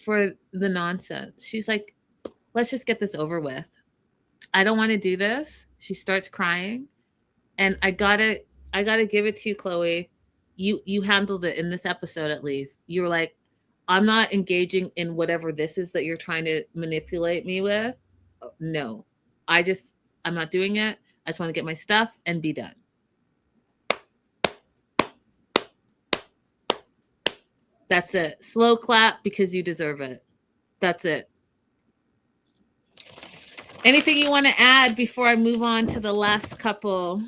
for the nonsense. She's like, let's just get this over with. I don't want to do this. She starts crying. And I gotta give it to you, Chloe. You handled it in this episode at least. You were like, I'm not engaging in whatever this is that you're trying to manipulate me with. No. I'm not doing it. I just want to get my stuff and be done. That's it. Slow clap because you deserve it. That's it. Anything you want to add before I move on to the last couple?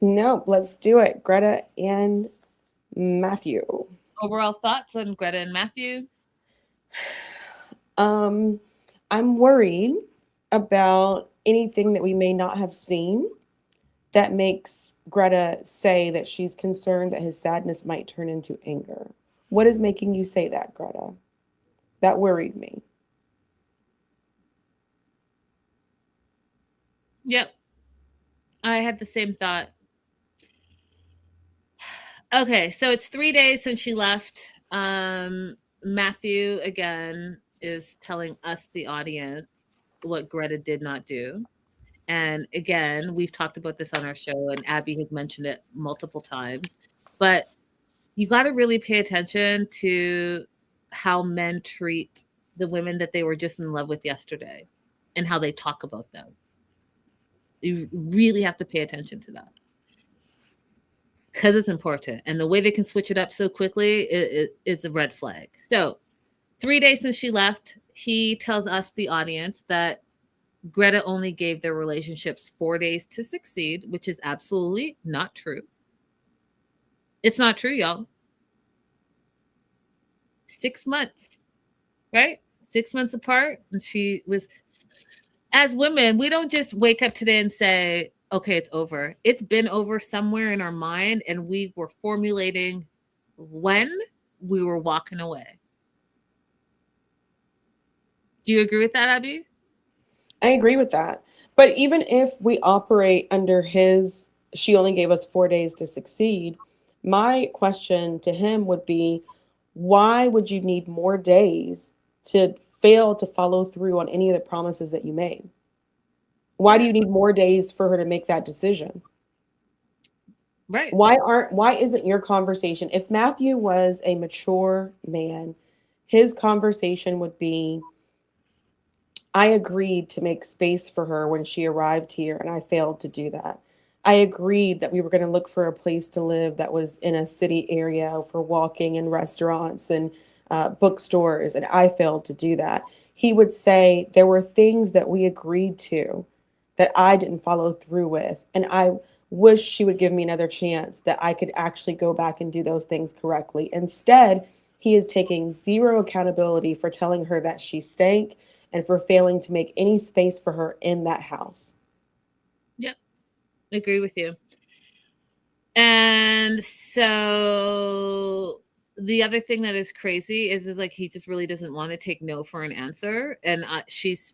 No, let's do it. Greta and Matthew. Overall thoughts on Greta and Matthew? I'm worried about anything that we may not have seen that makes Greta say that she's concerned that his sadness might turn into anger. What is making you say that, Greta? That worried me. Yep. I had the same thought. Okay, so it's 3 days since she left. Matthew again is telling us, the audience, what Greta did not do. And again, we've talked about this on our show, and Abby has mentioned it multiple times. But you got to really pay attention to how men treat the women that they were just in love with yesterday and how they talk about them. You really have to pay attention to that because it's important. And the way they can switch it up so quickly is a red flag. So, 3 days since she left, he tells us, the audience, that Greta only gave their relationships 4 days to succeed, which is absolutely not true. It's not true, y'all. 6 months, right? 6 months apart. And she was, as women, we don't just wake up today and say, okay, it's over. It's been over somewhere in our mind, and we were formulating when we were walking away. Do you agree with that, Abby? I agree with that. But even if we operate under his, she only gave us 4 days to succeed, my question to him would be, why would you need more days to fail to follow through on any of the promises that you made? Why do you need more days for her to make that decision? Right. Why isn't your conversation, if Matthew was a mature man, his conversation would be, I agreed to make space for her when she arrived here, and I failed to do that. I agreed that we were going to look for a place to live that was in a city area for walking and restaurants and bookstores, and I failed to do that. He would say, there were things that we agreed to that I didn't follow through with, and I wish she would give me another chance that I could actually go back and do those things correctly. Instead, he is taking zero accountability for telling her that she stank and for failing to make any space for her in that house. Yep. I agree with you. And so the other thing that is crazy is like he just really doesn't want to take no for an answer. And she's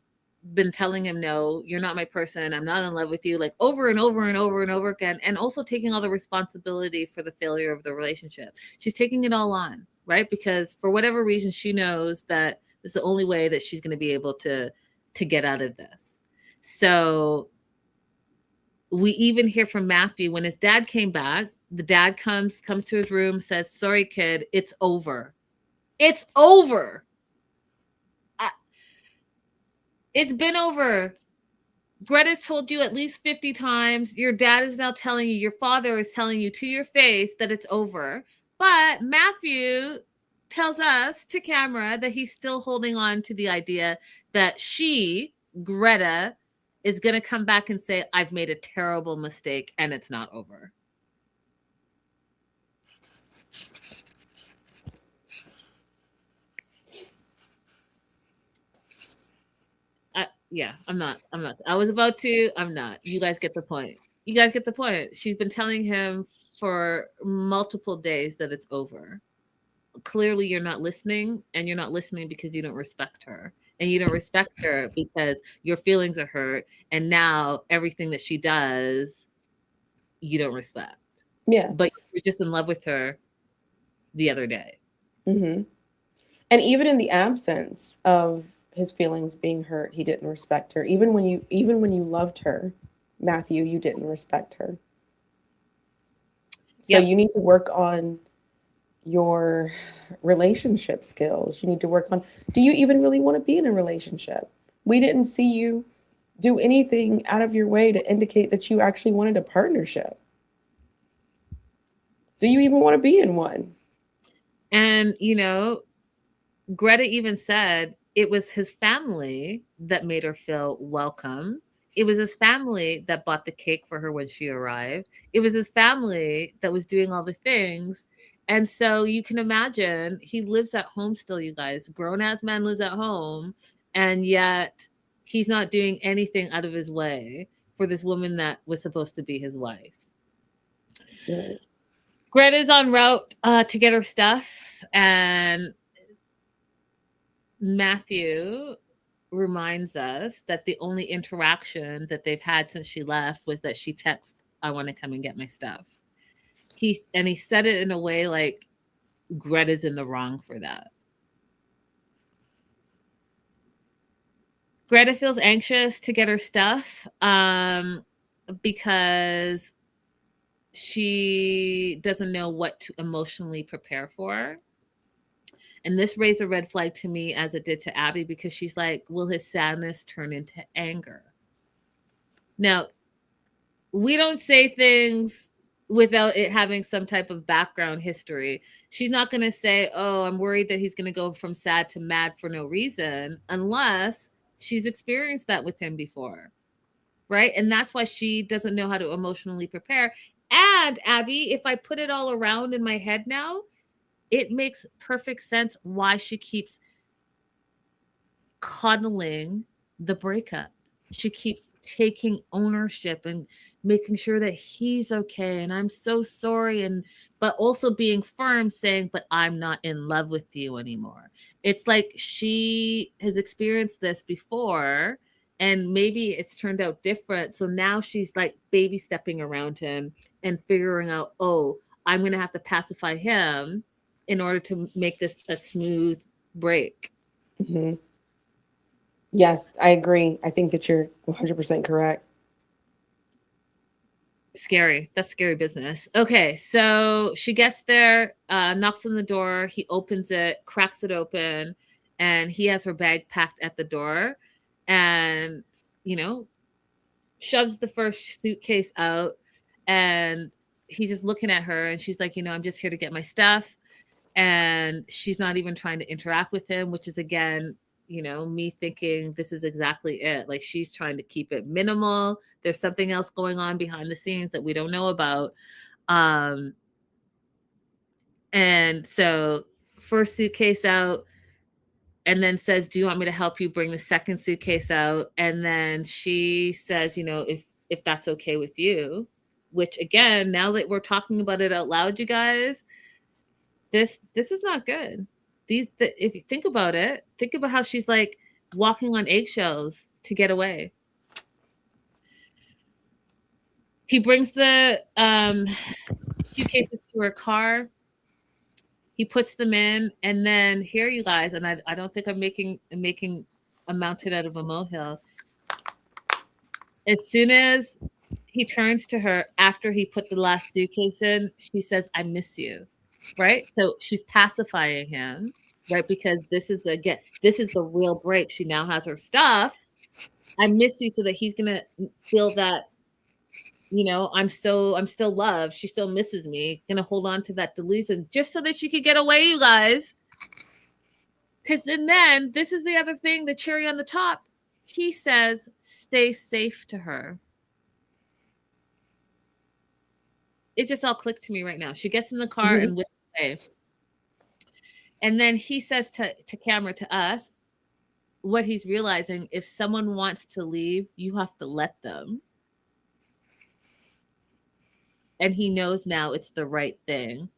been telling him, no, you're not my person. I'm not in love with you, like over and over and over and over again. And also taking all the responsibility for the failure of the relationship. She's taking it all on, right? Because for whatever reason, she knows that it's the only way that she's going to be able to get out of this. So we even hear from Matthew when his dad came back. The dad comes to his room, says, sorry, kid, it's over. It's over. It's been over. Greta's told you at least 50 times. Your dad is now telling you, your father is telling you to your face that it's over. But Matthew tells us to camera that he's still holding on to the idea that she, Greta, is going to come back and say, I've made a terrible mistake and it's not over. Yeah, I'm not. I was about to. I'm not. You guys get the point. You guys get the point. She's been telling him for multiple days that it's over. Clearly, you're not listening, and you're not listening because you don't respect her. And you don't respect her because your feelings are hurt. And now everything that she does, you don't respect. Yeah. But you're just in love with her the other day. Mm-hmm. And even in the absence of his feelings being hurt, he didn't respect her. Even when you loved her, Matthew, you didn't respect her. So Yep. you need to work on your relationship skills. You need to work on, do you even really want to be in a relationship? We didn't see you do anything out of your way to indicate that you actually wanted a partnership. Do you even want to be in one? And, Greta even said it was his family that made her feel welcome. It was his family that bought the cake for her when she arrived. It was his family that was doing all the things. And so you can imagine he lives at home still, you guys. Grown ass man lives at home. And yet he's not doing anything out of his way for this woman that was supposed to be his wife. Right. Greta's en route to get her stuff. And Matthew reminds us that the only interaction that they've had since she left was that she texted, I want to come and get my stuff. He said it in a way like Greta's in the wrong for that. Greta feels anxious to get her stuff because she doesn't know what to emotionally prepare for. And this raised a red flag to me as it did to Abby, because she's like, will his sadness turn into anger? Now, we don't say things without it having some type of background history. She's not going to say, oh, I'm worried that he's going to go from sad to mad for no reason, unless she's experienced that with him before. Right. And that's why she doesn't know how to emotionally prepare. And Abby, if I put it all around in my head now, it makes perfect sense why she keeps coddling the breakup. She keeps taking ownership and making sure that he's okay, and I'm so sorry, and but also being firm, saying, but I'm not in love with you anymore. It's like she has experienced this before, and maybe it's turned out different, so now she's like baby stepping around him and figuring out, oh, I'm gonna have to pacify him in order to make this a smooth break. Mm-hmm. Yes, I agree. I think that you're 100% correct. Scary. That's scary business. Okay, so she gets there, knocks on the door. He opens it, cracks it open, and he has her bag packed at the door, and you know, shoves the first suitcase out, and he's just looking at her, and she's like, I'm just here to get my stuff, and she's not even trying to interact with him, which is again, me thinking this is exactly it. Like, she's trying to keep it minimal. There's something else going on behind the scenes that we don't know about. And so first suitcase out, and then says, do you want me to help you bring the second suitcase out? And then she says, if that's okay with you, which again, now that we're talking about it out loud, you guys, this is not good. If you think about it, think about how she's like walking on eggshells to get away. He brings the suitcases to her car. He puts them in, and then here, you guys, and I don't think I'm making a mountain out of a molehill. As soon as he turns to her after he put the last suitcase in, she says, I miss you. Right? So she's pacifying him, right? Because this is the real break. She now has her stuff. I miss you, so that he's gonna feel that, I'm still loved. She still misses me. Gonna hold on to that delusion just so that she could get away, you guys. Because then this is the other thing, the cherry on the top. He says, stay safe to her. It just all clicked to me right now. She gets in the car and whisks away. And then he says to camera, to us, what he's realizing, if someone wants to leave, you have to let them. And he knows now it's the right thing.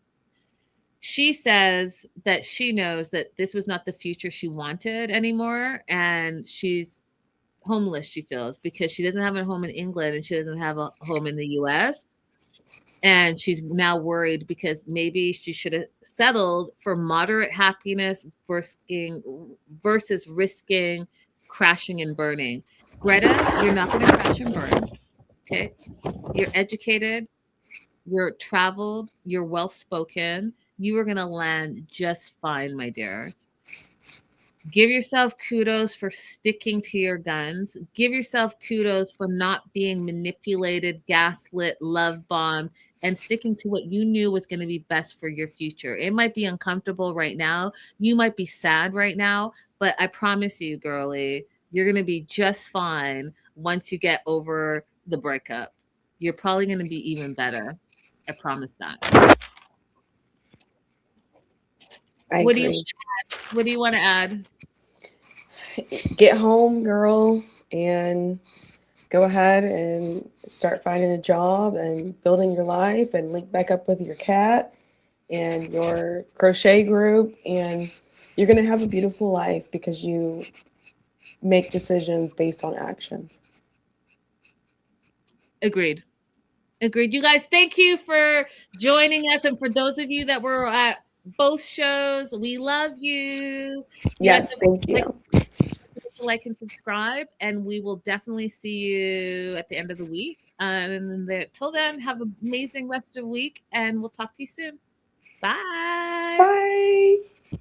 She says that she knows that this was not the future she wanted anymore. And she's homeless, she feels, because she doesn't have a home in England and she doesn't have a home in the US. And she's now worried because maybe she should have settled for moderate happiness versus risking crashing and burning. Greta, you're not going to crash and burn. Okay. You're educated. You're traveled. You're well-spoken. You are going to land just fine, my dear. Give yourself kudos for sticking to your guns. Give yourself kudos for not being manipulated, gaslit, love bombed, and sticking to what you knew was going to be best for your future. It might be uncomfortable right now. You might be sad right now, but I promise you, girlie, you're going to be just fine once you get over the breakup. You're probably going to be even better. I promise that. What do you want to add? Get home, girl, and go ahead and start finding a job and building your life, and link back up with your cat and your crochet group, and you're going to have a beautiful life because you make decisions based on actions. Agreed. Agreed. You guys, thank you for joining us. And for those of you that were at both shows, we love you. You guys Yes, thank you. like and subscribe, and we will definitely see you at the end of the week. And till then, have an amazing rest of the week, and we'll talk to you soon. Bye. Bye.